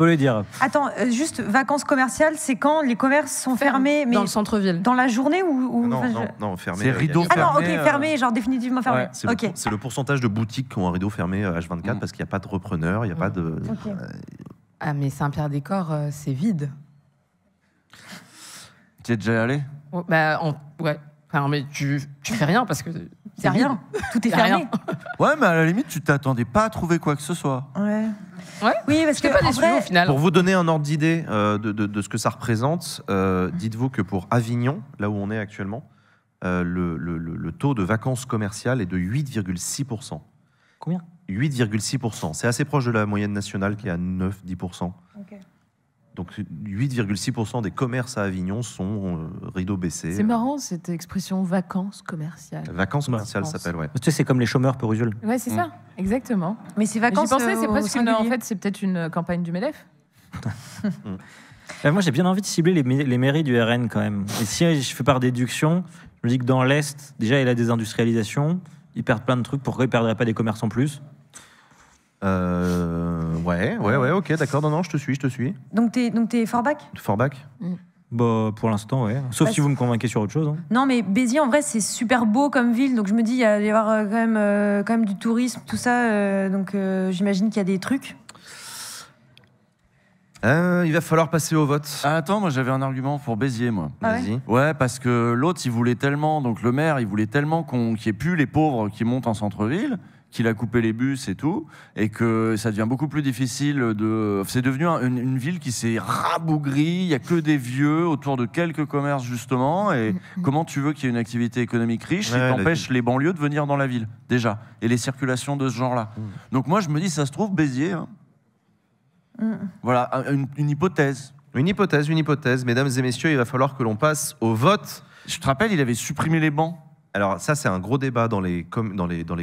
le dire. Attends, juste vacances commerciales, c'est quand les commerces sont fermés, mais Dans le centre-ville. dans la journée ou Non, fermé. C'est rideau Ah non, ok, fermé, fermé, genre définitivement fermé. Ouais, c'est le pourcentage de boutiques qui ont un rideau fermé H24 parce qu'il n'y a pas de repreneur, il n'y a pas de... Ok. Ah, mais Saint-Pierre-des-Corps, c'est vide. Tu es déjà allé? Ouais. Enfin, mais tu fais rien parce que C'est rien, tout est Y a rien. fermé. Ouais, mais à la limite, tu t'attendais pas à trouver quoi que ce soit. Ouais. Ouais. Oui, parce Je t'ai que pas en déçu vrai, au final. Pour vous donner un ordre d'idée de ce que ça représente, dites-vous que pour Avignon, là où on est actuellement, le taux de vacances commerciales est de 8,6%. Combien? 8,6%. C'est assez proche de la moyenne nationale qui est à 9-10%. Ok. Donc 8,6% des commerces à Avignon sont rideaux baissés. C'est marrant cette expression vacances commerciales. Vacances commerciales France. s'appelle, ouais. Tu sais, c'est comme les chômeurs pour Usul. Ouais, c'est ça, exactement. mais ces J'y vacances. pensais, c'est au presque une, singulier. en fait, c'est peut-être une campagne du MEDEF. Moi, j'ai bien envie de cibler les mairies du RN quand même. Et si je fais par déduction, je me dis que dans l'Est, déjà, il y a la désindustrialisation. Ils perdent plein de trucs. Pourquoi ils ne perdraient pas des commerces en plus? Ouais, ok, d'accord. Non, je te suis. Donc t'es Forbach? Forbach. Bah, pour l'instant, ouais. Sauf Bah, si vous me convainquez sur autre chose. Hein. Non, mais Béziers, en vrai, c'est super beau comme ville. Donc je me dis, il y a y avoir quand même du tourisme, tout ça. Donc j'imagine qu'il y a des trucs. Il va falloir passer au vote. Ah, attends, moi j'avais un argument pour Béziers, moi. Ah ouais. Vas-y. Ouais, parce que l'autre, il voulait tellement, donc le maire, il voulait tellement qu'il n'y ait plus les pauvres qui montent en centre-ville, qu'il a coupé les bus et tout, et que ça devient beaucoup plus difficile de... C'est devenu une ville qui s'est rabougrie, il n'y a que des vieux autour de quelques commerces, justement, et comment tu veux qu'il y ait une activité économique riche si Ouais, t'empêches les banlieues de venir dans la ville, déjà, et les circulations de ce genre-là. Donc moi, je me dis, ça se trouve, Béziers, hein. Voilà, une hypothèse. Une hypothèse. Mesdames et messieurs, il va falloir que l'on passe au vote. Je te rappelle, il avait supprimé les bancs. Alors ça, c'est un gros débat dans les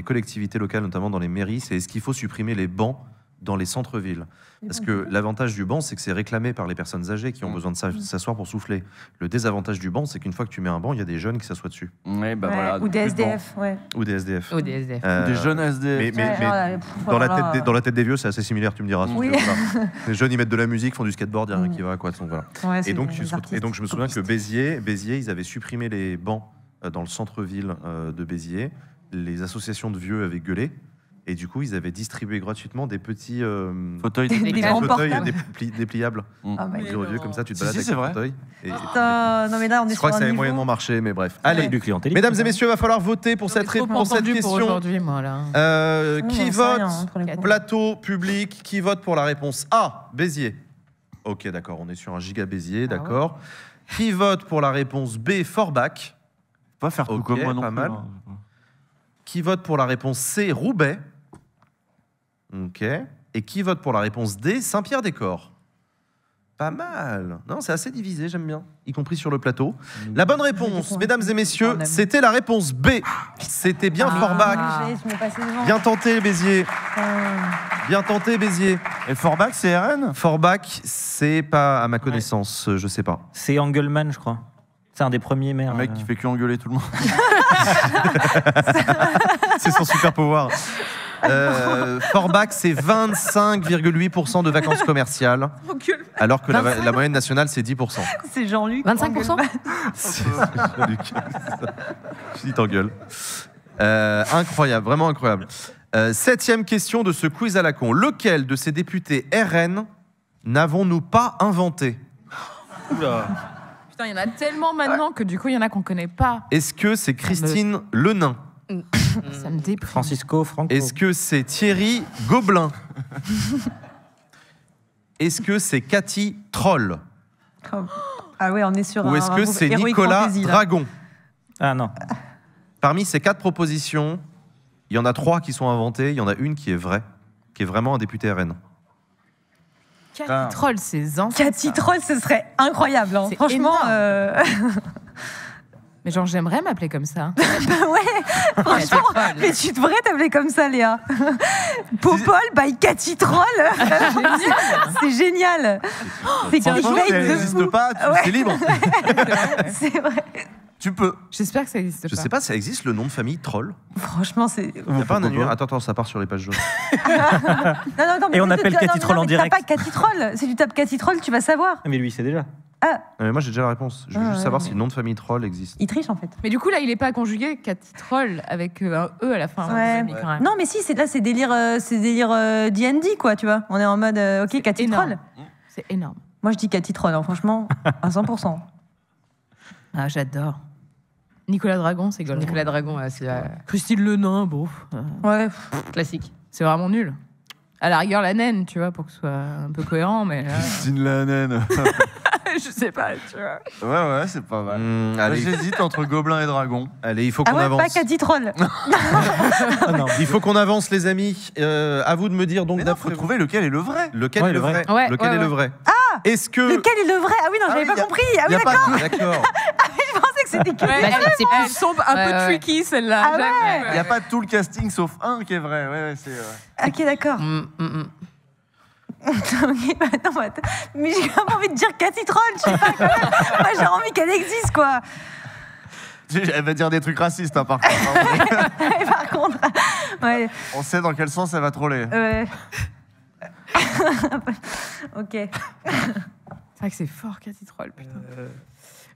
collectivités locales, notamment dans les mairies. C'est est-ce qu'il faut supprimer les bancs dans les centres-villes. Parce que l'avantage du banc, c'est que c'est réclamé par les personnes âgées qui ont besoin de s'asseoir pour souffler. Le désavantage du banc, c'est qu'une fois que tu mets un banc, il y a des jeunes qui s'assoient dessus. Ouais, bah Ouais, voilà, ou des plus de banc. SDF, ouais. Ou des SDF. Ou des SDF. Des jeunes SDF. Mais dans la tête des vieux, c'est assez similaire, tu me diras. Oui. Voilà. Les jeunes, ils mettent de la musique, font du skateboard, il n'y a rien qui va. Quoi, donc, voilà. Ouais, Et c'est donc, des je me souviens que Béziers, ils avaient supprimé les bancs dans le centre-ville de Béziers. Les associations de vieux avaient gueulé. Et du coup, ils avaient distribué gratuitement des petits Fauteuil. Des grands fauteuils portables. dépliables. Ah, my Vieux, God. comme ça, tu te Si, balades si, avec c'est le vrai. fauteuil. Et- Putain, non mais là on est je sur crois que un ça avait niveau. moyennement marché, mais bref. Allez, Du clientélisme. mesdames et messieurs, il va falloir voter pour cette, Trop pour cette entendu pour question. aujourd'hui, moi, là. Qui j'en sais vote rien, entre les cons. Plateau, public, qui vote pour la réponse A Béziers. Ok, d'accord, on est sur un giga Béziers, d'accord. Qui vote pour la réponse B Forbach. Pas faire tout Ok, comme moi non pas plus. mal. hein. Qui vote pour la réponse C Roubaix. Ok. Et qui vote pour la réponse D Saint-Pierre-des-Corps. Pas mal. Non, c'est assez divisé, j'aime bien, y compris sur le plateau. La bonne réponse, mesdames et messieurs, c'était la réponse B. C'était bien Forbach. Je me passais devant. Bien tenté, Béziers. Bien tenté, Béziers. Et Forbach, c'est RN Forbach, c'est pas à ma connaissance, je sais pas. C'est Engelmann, je crois. C'est un des premiers maires. Un mec qui fait que engueuler tout le monde. C'est son super pouvoir. Forbach, c'est 25,8% de vacances commerciales, alors que la moyenne nationale, c'est 10%. C'est Jean-Luc. 25%. Je dis t'engueules. Incroyable, vraiment incroyable. 7e question de ce quiz à la con. Lequel de ces députés RN n'avons-nous pas inventé? Putain, il y en a tellement maintenant que du coup, il y en a qu'on connaît pas. Est-ce que c'est Christine Lenain? Ça me déprime. Francisco Franco. Est-ce que c'est Thierry Gobelin? Est-ce que c'est Cathy Troll? Ah ouais, on est sur Ou est-ce que c'est Nicolas Dragon? Ah non. Parmi ces 4 propositions, il y en a 3 qui sont inventées, il y en a une qui est vraie, qui est vraiment un député RN. Cathy Troll, c'est ancien. Cathy Troll, ce serait incroyable. Hein. C'est Franchement, Mais genre, j'aimerais m'appeler comme ça. ouais, franchement, mais tu devrais t'appeler comme ça, Léa. Popol by Cathy Troll. C'est génial. C'est Franchement, clickbait si elle de n'existe fou. pas, Ouais. c'est libre. C'est vrai. Tu peux. J'espère que ça existe pas. Je sais pas, ça existe le nom de famille Troll? Franchement, c'est. Il n'y a pas un annuaire? Attends, ça part sur les pages jaunes. Non, Et on appelle Cathy Troll en direct. Pas Cathy Troll. Si tu tapes Cathy Troll, tu vas savoir. Mais lui, c'est déjà. Mais moi j'ai déjà la réponse. Je veux juste savoir si le nom de famille Troll existe. Il triche en fait. Mais du coup, là, il est pas conjugué, Cathy Troll, avec un E à la fin. Ouais. Quand même. Non, mais si, c'est délire D&D, quoi, tu vois. On est en mode, ok, Cathy énorme. Troll. C'est énorme. Moi, je dis Cathy Troll, hein, franchement, à 100%. Ah, j'adore. Nicolas Dragon, c'est rigolo. Nicolas Dragon, c'est Christine Le Nain, bon. Ouais. classique. C'est vraiment nul. À la rigueur, la naine, tu vois, pour que ce soit un peu cohérent, mais là, Christine la naine. je sais pas, tu vois. Ouais, c'est pas mal. Moi, Allez, j'hésite entre Gobelin et Dragon. allez, il faut Ah qu'on ouais, avance. pas Cathy Troll. Il faut qu'on avance, les amis. À vous de me dire donc Mais non, faut trouver lequel est le vrai. lequel Ouais, est le le vrai. vrai. Ouais, Lequel ouais, est le ouais. vrai. Est-ce que Lequel est le vrai? Ah oui, non, j'avais oui, pas compris. Ah oui, y a pas d'accord. D'accord. Je pensais que c'était que. Ouais, Bah, elle, c'est elle plus- semble un Ouais, peu ouais. tricky, celle-là. Ah ouais. J'avoue, Il n'y a pas tout le casting sauf un qui est vrai. Ouais, c'est. Ok, d'accord. Ok, bah non, attends. Mais j'ai quand même envie de dire Cathy Troll, je sais pas, quand même. Moi, j'ai envie qu'elle existe, quoi. Elle va dire des trucs racistes, hein, par contre. Et par contre, ouais. On sait dans quel sens elle va troller. Ok. C'est vrai que c'est fort, Cathy Troll, putain.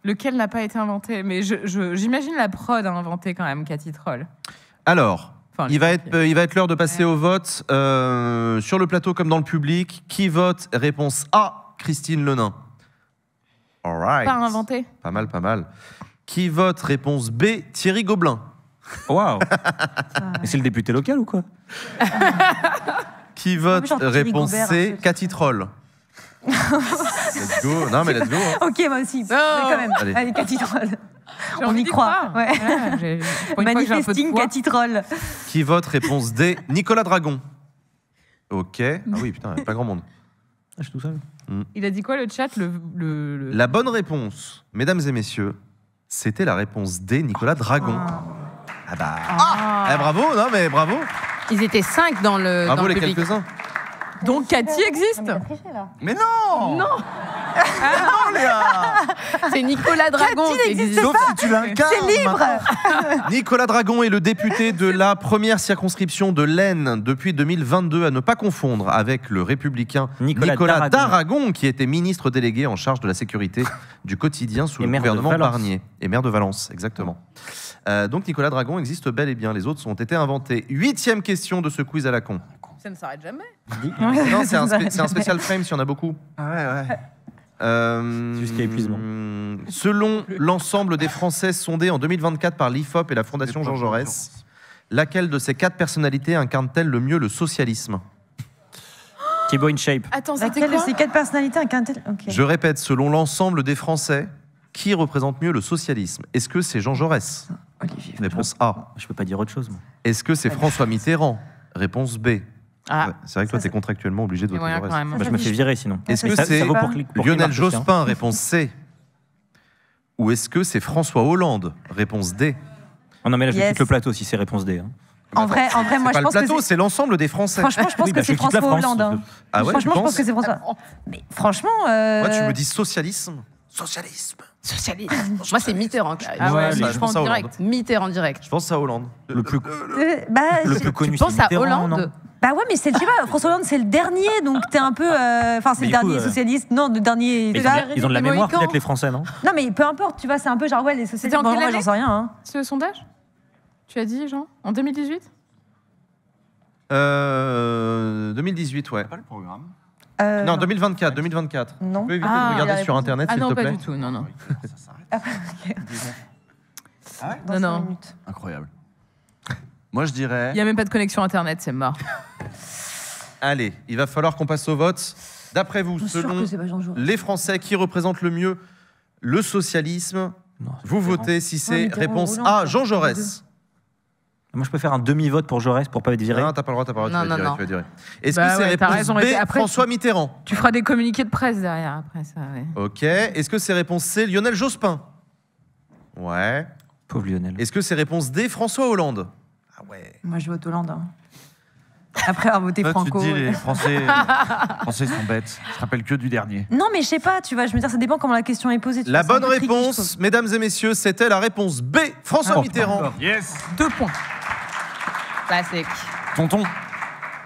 Lequel n'a pas été inventé? Mais j'imagine la prod a inventé quand même Cathy Troll. Alors, Enfin, il va être l'heure de passer au vote sur le plateau comme dans le public. Qui vote? Réponse A, Christine Lenain. All right. Pas inventé. Pas mal, pas mal. Qui vote? Réponse B, Thierry Gobelin. Waouh. Et c'est le député local ou quoi? Qui vote? genre Thierry Réponse Gobert, C, un peu. Cathy Troll. Let's go. Non, mais let's go. hein. Ok, moi aussi. Mais quand même. Allez. Allez, Cathy Troll. J'ai On envie y d'y croit. croire. Ouais. Voilà, pour une fois que j'ai un peu de Manifesting foi. Cathy Troll. Qui vote? Réponse D, Nicolas Dragon. Ok. Ah oui, putain, pas grand monde. Je suis tout seul. Il a dit quoi le chat le... La bonne réponse, mesdames et messieurs, c'était la réponse D, Nicolas Dragon. Ah bah. Eh, bravo, non mais bravo. Ils étaient 5 dans le, Bravo dans le les public. quelques-uns. Donc Cathy existe. Mais non. Non, Non, Léa. c'est Nicolas Dragon Cathy qui n'existe existe. Sauf si tu l'incarnes. C'est libre. Nicolas Dragon est le député de la première circonscription de l'Aisne depuis 2022, à ne pas confondre avec le républicain Nicolas Daragon, qui était ministre délégué en charge de la sécurité du quotidien sous Et le maire de gouvernement Valence. Barnier. Et maire de Valence, exactement. Donc Nicolas Dragon existe bel et bien, les autres ont été inventés. 8e question de ce quiz à la con. Ça ne s'arrête jamais. Non, c'est un spécial frame s'il y en a beaucoup. Ouais. Jusqu'à épuisement. Selon l'ensemble des Français sondés en 2024 par l'IFOP et la Fondation Jean Jaurès, laquelle de ces 4 personnalités incarne-t-elle le mieux le socialisme? Thibaut InShape. Attends, c'était Laquelle de quoi? ces 4 personnalités incarne-t-elle? Ok. Je répète, selon l'ensemble des Français, qui représente mieux le socialisme? Est-ce que c'est Jean Jaurès? Olivier. Réponse A. Je peux pas dire autre chose, moi. Est-ce que c'est François Mitterrand? Réponse B. Ah. Ouais, c'est vrai que toi, Ça, tu es contractuellement obligé de Il y a voter moyen quand Jaurès. même. Bah, je me fais virer sinon. Est-ce Mais que ça c'est vaut pour Lionel Marc aussi, hein. Jospin? Réponse C. Ou est-ce que c'est François Hollande? Réponse D. Oh non, mais là, je Yes. quitte le plateau si c'est réponse D. hein. En vrai, moi, C'est je pas le pense que plateau, c'est... c'est l'ensemble des Français. Franchement, je pense Oui, que bah, c'est je quitte la François France. Hollande. Hein. Ah ouais, tu Franchement, je pense penses? que c'est François. Mais franchement, Moi, tu me dis socialisme. Socialisme. Socialiste. Moi, c'est Mitterrand qui arrive. Ah ouais, Ouais, mais je je pense pense à en Hollande. direct. Mitterrand direct. Je pense à Hollande. Le plus je- connu, Tu penses c'est à Mitterrand, non Hollande? bah ouais, mais c'est, je sais pas, François Hollande, c'est le dernier, donc t'es un peu. Enfin, c'est Mais le du coup, dernier socialiste. Non, le dernier. Mais Là, ils ont de la les mémoire, Mohicans. peut-être les Français, non? non, mais peu importe, tu vois, c'est un peu genre, ouais, les socialistes. C'était en Bon, quelle moi, année j'en sais rien. Hein. C'est le sondage? Tu as dit, Jean? En 2018? 2018, ouais. Pas le programme. Non, 2024, 2024. Non. Tu peux éviter Ah, de regarder la sur Internet, Ah s'il non, te pas plaît? du tout, non, non. Ça s'arrête. Dans Non, 5 non. minutes. Incroyable. Moi, je dirais. Il n'y a même pas de connexion Internet, c'est mort. Allez, il va falloir qu'on passe au vote. D'après vous, Je suis sûre selon que c'est pas Jean Jaurès. les Français, qui représentent le mieux le socialisme? Non, c'est Vous Mitterrand. votez si c'est Mitterrand, réponse Hollande, A, ça. Jean Jaurès. Moi, je peux faire un demi-vote pour Jaurès pour pas être viré. Non, t'as pas le droit, t'as pas le droit, Non, tu vas non, dire, non. tu vas dire. Est-ce Bah que c'est ouais, t'as réponse raison, B, et après, François Mitterrand? Tu feras des communiqués de presse derrière, après ça, ouais. Ok. Est-ce que c'est réponse C, Lionel Jospin? Ouais. Pauvre Lionel. Est-ce que c'est réponse D, François Hollande? Ah ouais. Moi, je vote Hollande. Hein. Après avoir voté Toi, tu Franco. te dis, les Français sont bêtes. Je te rappelle que du dernier. Non, mais je sais pas, tu vois, je me dis, ça dépend comment la question est posée. tu La vois, c'est un bonne peu tricky, je réponse, mesdames et messieurs, c'était la réponse B, François Oh, Mitterrand. Yes. 2 points. Classique. Tonton.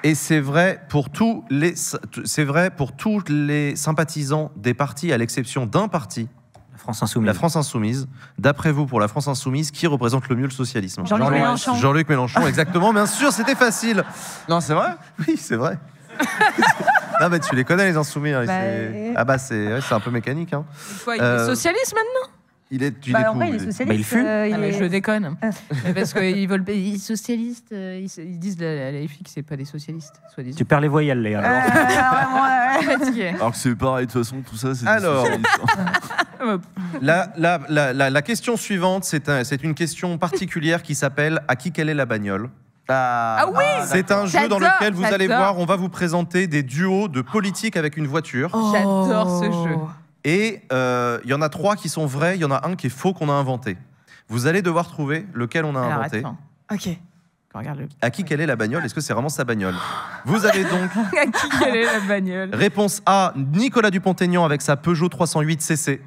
Et c'est vrai pour tous les sympathisants des partis, à l'exception d'un parti, La France Insoumise. la France Insoumise. D'après vous, pour la France Insoumise, qui représente le mieux le socialisme? Jean-Luc Mélenchon. Jean-Luc Mélenchon, exactement. Bien sûr, c'était facile. Non, c'est vrai. Oui, c'est vrai. Non, mais tu les connais, les Insoumis. Hein, Bah, c'est- Ah bah, c'est un peu mécanique. Hein. Quoi, il est Euh, socialiste maintenant? Il est Bah, tout, en vrai, il est il est- socialiste. Bah, il fut. Ah, mais est- je déconne. Mais parce qu'ils veulent. Ils socialistes, ils disent la LFI que c'est pas des socialistes, soi-disant. Tu perds les voyelles, Léa. vraiment, ouais. Fatigué. Alors que c'est pareil, de toute façon, tout ça, c'est. des Alors. socialistes. La question suivante, c'est une question particulière qui s'appelle « À qui quelle est la bagnole ?» Ah oui. C'est un jeu dans J'adore, lequel vous allez j'adore. voir, on va vous présenter des duos de politique avec une voiture. J'adore ce jeu. Et il y en a 3 qui sont vrais, il y en a un qui est faux qu'on a inventé. Vous allez devoir trouver lequel on a Alors, inventé. attends. Ok. Regarde-le. À qui quelle est la bagnole? Est-ce que c'est vraiment sa bagnole? Vous avez donc À qui quelle est la bagnole? réponse A, Nicolas Dupont-Aignan avec sa Peugeot 308 CC.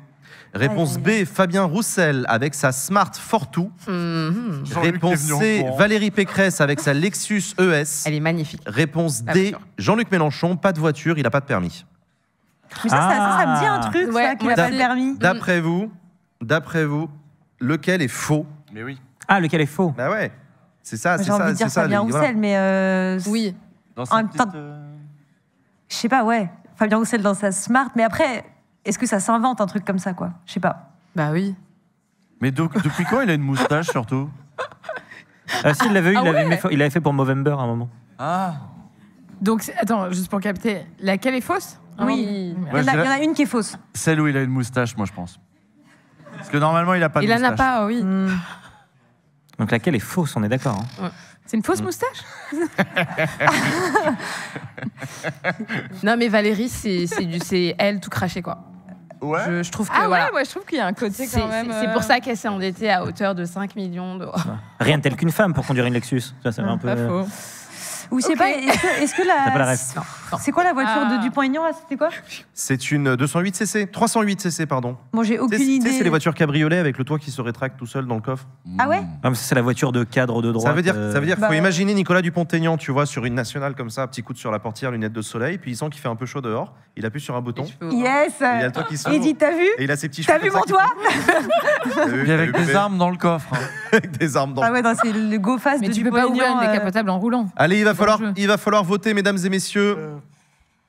Réponse B, Fabien Roussel avec sa Smart Fortwo. Mhm. Jean-Luc Réponse est venu en C, courant. Valérie Pécresse avec sa Lexus ES. Elle est magnifique. Réponse La D, voiture. Jean-Luc Mélenchon, pas de voiture, il n'a pas de permis. Mais ça me dit un truc, Ouais, ça, qu'il moi a pas aussi. le permis. D'après vous, lequel est faux? Mais oui. Ah, lequel est faux? Bah ouais, c'est ça, c'est J'ai envie ça, de dire c'est ça. Fabien voilà. Roussel, mais. Oui. Dans En sa même temps- petite, Je sais pas, ouais. Fabien Roussel dans sa Smart, mais après, est-ce que ça s'invente un truc comme ça, quoi? Je sais pas. Bah oui. Mais depuis quand il a une moustache, surtout? Ah, si, il l'avait eu, Ah il l'avait fait pour Movember à un moment. Ah. Donc, attends, juste pour capter, laquelle est fausse? Oui. Il y, Ouais, en a, je il y en dirais- a une qui est fausse. Celle où il a une moustache, moi, je pense. Parce que normalement, il a pas de Il en moustache. a pas, oui. Donc laquelle est fausse, on est d'accord. hein. C'est une fausse moustache? Non, mais Valérie, c'est elle tout craché, quoi. Ouais. Je trouve que Ah ouais, voilà. moi je trouve qu'il y a un côté C'est quand même. c'est pour ça qu'elle s'est endettée à hauteur de 5 millions d'euros. Rien de tel qu'une femme pour conduire une Lexus. Ça, c'est un peu. Pas faux. Ou je sais Ok. pas, est-ce que T'as pas la la. ref. C'est quoi la voiture de Dupont-Aignan là? C'était quoi? C'est une 208 cc, 308 cc, pardon. Bon, j'ai aucune idée. C'est les voitures cabriolet avec le toit qui se rétracte tout seul dans le coffre. Ah ouais? Ah, mais c'est la voiture de cadre de droite. Ça veut dire qu'il faut Bah, imaginer Nicolas Dupont-Aignan, tu vois, sur une nationale comme ça, petit coude sur la portière, lunettes de soleil, puis il sent qu'il fait un peu chaud dehors, il appuie sur un bouton, Yes. il a le toit qui s'ouvre, Eddy, t'as vu? et il a ses petits cheveux. T'as vu comme mon ça toit? Et avec des armes dans le coffre. Avec des armes dans Ah ouais, non, c'est le go fast Mais de tu peux pas ouvrir Dupont-Aignan. une décapotable en roulant. Allez, il va Dangereux. falloir voter, mesdames et messieurs,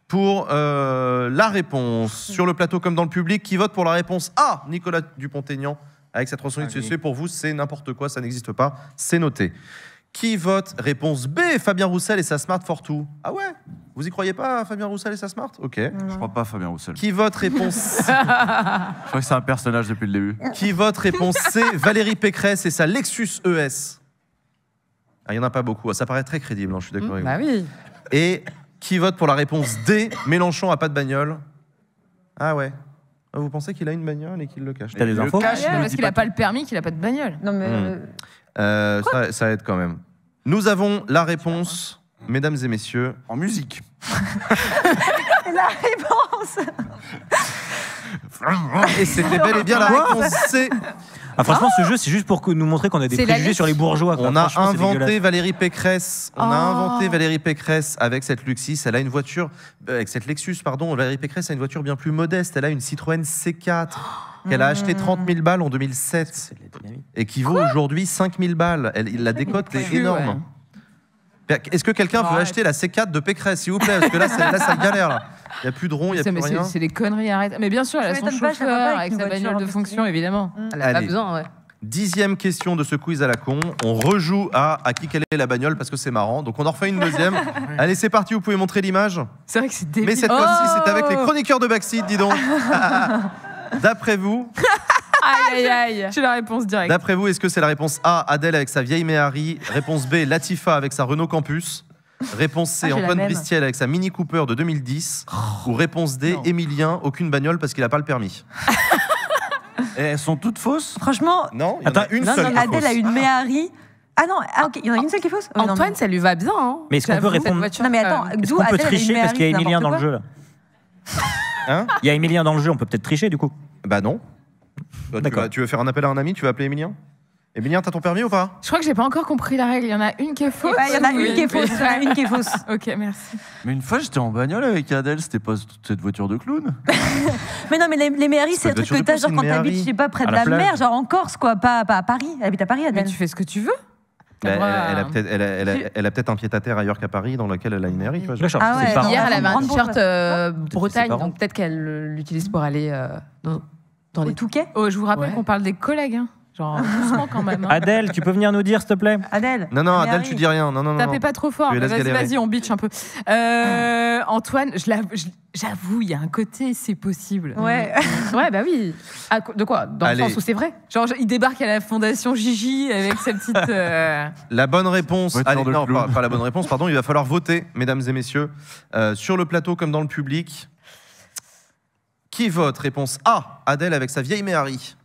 pour la réponse. Sur le plateau comme dans le public, qui vote pour la réponse A, Nicolas Dupont-Aignan, avec sa 308 cc. Pour vous, c'est n'importe quoi, ça n'existe pas, c'est noté. Qui vote réponse B, Fabien Roussel et sa Smart Fortwo? Ah ouais? Vous y croyez pas, Fabien Roussel et sa Smart? Ok. Je crois pas Fabien Roussel. Qui vote réponse Je crois que c'est un personnage depuis le début. Qui vote réponse C, Valérie Pécresse et sa Lexus ES? Ah, il n'y en a pas beaucoup, ça paraît très crédible, hein, je suis d'accord avec vous. Bah oui. Et qui vote pour la réponse D, Mélenchon a pas de bagnole? Ah ouais. Ah, vous pensez qu'il a une bagnole et qu'il le cache? T'as des infos? Parce qu'il a pas le permis, qu'il a pas de bagnole. Non, mais. Ça aide quand même. Nous avons la réponse, mesdames et messieurs. En musique. La réponse. Et c'était bel et bien la réponse C. Ah, franchement, ce jeu, c'est juste pour nous montrer qu'on a des C'est la préjugés sur les bourgeois. quoi. On a Franchement, c'est inventé dégueulasse. Valérie Pécresse. On a inventé Valérie Pécresse avec cette Luxis. Elle a une voiture, avec cette Lexus, pardon. Valérie Pécresse a une voiture bien plus modeste. Elle a une Citroën C4 qu'elle a acheté 30 000 balles en 2007 C'est de la dynamite. et qui vaut aujourd'hui 5 000 balles. La décote est énorme. Est-ce que quelqu'un veut acheter la C4 de Pécresse, s'il vous plaît? Parce que là, ça galère. Là. Il n'y a plus de rond, il n'y a plus rien. C'est des conneries, arrête. Mais bien sûr, elle a son m'étonne pas, je la vois pas chauffeur avec avec une sa voiture, bagnole de parce fonction, que- évidemment. Elle a pas Allez. besoin, ouais. 10e question de ce quiz à la con. On rejoue à qui quelle est la bagnole parce que c'est marrant. Donc on en refait une deuxième. Allez, c'est parti, vous pouvez montrer l'image. C'est vrai que c'est débile. Mais cette fois-ci, c'est avec les chroniqueurs de Backseat, dis donc. D'après vous, Aïe, aïe, aïe. J'ai la réponse directe. d'après vous, est-ce que c'est la réponse A, Adèle avec sa vieille Méhari? Réponse B, Latifa avec sa Renault Campus? Réponse C, Ah, j'ai la Antoine même. Bristiel avec sa Mini Cooper de 2010? Ou réponse D, Émilien, aucune bagnole parce qu'il n'a pas le permis? Et elles sont toutes fausses? Franchement, Non, il y en a une non, seule non, qui est Adèle fausse. a une Méhari. Ah non, ok, il y en a une seule qui est fausse? Oh, non, Antoine, mais- ça lui va bien, hein. Mais est-ce qu'on peut J'avoue, cette répondre voiture, Non, mais attends, Est-ce d'où qu'on peut Adèle a une tricher parce qu'il y a Méhari, Emilien dans le n'importe jeu là Hein? Il y a Emilien dans le jeu, on peut peut-être tricher du coup. Bah non. Bah, D'accord. tu veux faire un appel à un ami, tu veux appeler Emilien? Emilien, t'as ton permis ou pas? Je crois que j'ai pas encore compris la règle. Il y en a une qui est fausse. Il y en a une qui est fausse. Il y en a une qui est fausse. Ok, merci. Mais une fois, j'étais en bagnole avec Adèle, c'était pas cette voiture de clown. Mais non, mais les Méhari, c'est pas un une truc voiture que de t'as plus, genre une quand Méhari. t'habites, je sais pas, près À de la la plage. mer, genre en Corse, quoi, pas à Paris. Elle habite à Paris, Mais Adèle. tu fais ce que tu veux. Bah, droit elle à- a peut-être elle a peut-être un pied-à-terre ailleurs qu'à Paris dans lequel elle a une Méhari, tu vois. D'accord, Ah c'est ouais, parents. Hier, elle avait un Grande t-shirt bourse. Bretagne, parents. donc peut-être qu'elle l'utilise pour aller dans Au les... Touquet. Oh, je vous rappelle Ouais. qu'on parle des collègues. Hein. Genre, doucement quand même. Hein. Adèle, tu peux venir nous dire s'il te plaît? Adèle. Non, non, la Adèle, Méhari. tu dis rien. Non, non, non. Tapez pas trop fort. Tu les mais laisses Vas-y, galérer. vas-y, on bitch un peu. Antoine, j'avoue, il y a un côté, c'est possible. Ouais. Ouais, bah oui. Ah, de quoi? Dans Allez. le sens où c'est vrai. Genre, il débarque à la fondation Gigi avec sa petite. La bonne réponse. Voiture Allez, de non, clown. pas la bonne réponse, pardon. Il va falloir voter, mesdames et messieurs, sur le plateau comme dans le public. Qui vote? Réponse A, Adèle avec sa vieille Méhari.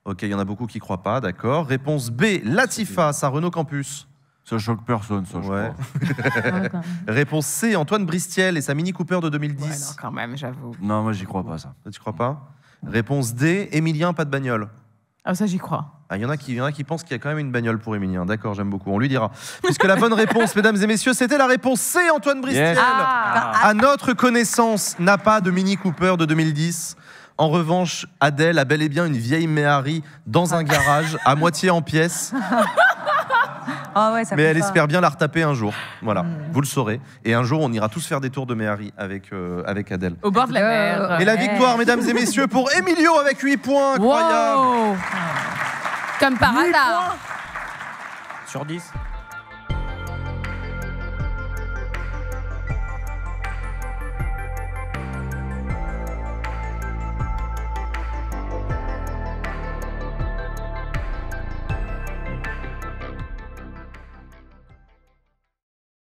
Ok, il y en a beaucoup qui croient pas, d'accord. Réponse B, Latifa, sa Renault Campus. Ça choque personne, ça, je Ouais. crois. Réponse C, Antoine Bristiel et sa Mini Cooper de 2010. Ouais, non, quand même, j'avoue. Non, moi, j'y crois pas, ça. Tu crois pas? Réponse D, Émilien, pas de bagnole. Ah, ça, j'y crois. Ah, il y en a qui pensent qu'il y a quand même une bagnole pour Émilien. D'accord, j'aime beaucoup. On lui dira. Puisque la bonne réponse, mesdames et messieurs, c'était la réponse C, Antoine Bristiel. Yes. À notre connaissance, n'a pas de Mini Cooper de 2010. En revanche, Adèle a bel et bien une vieille Méhari dans un garage, à moitié en pièces. Ah ouais, ça Mais fait elle ça. espère bien la retaper un jour. Voilà, vous le saurez. Et un jour, on ira tous faire des tours de Méhari avec Adèle. Au bord de la mer. Et la victoire, mesdames et messieurs, pour Emilio avec 8 points. Incroyable. Wow. Comme par hasard. Sur 10.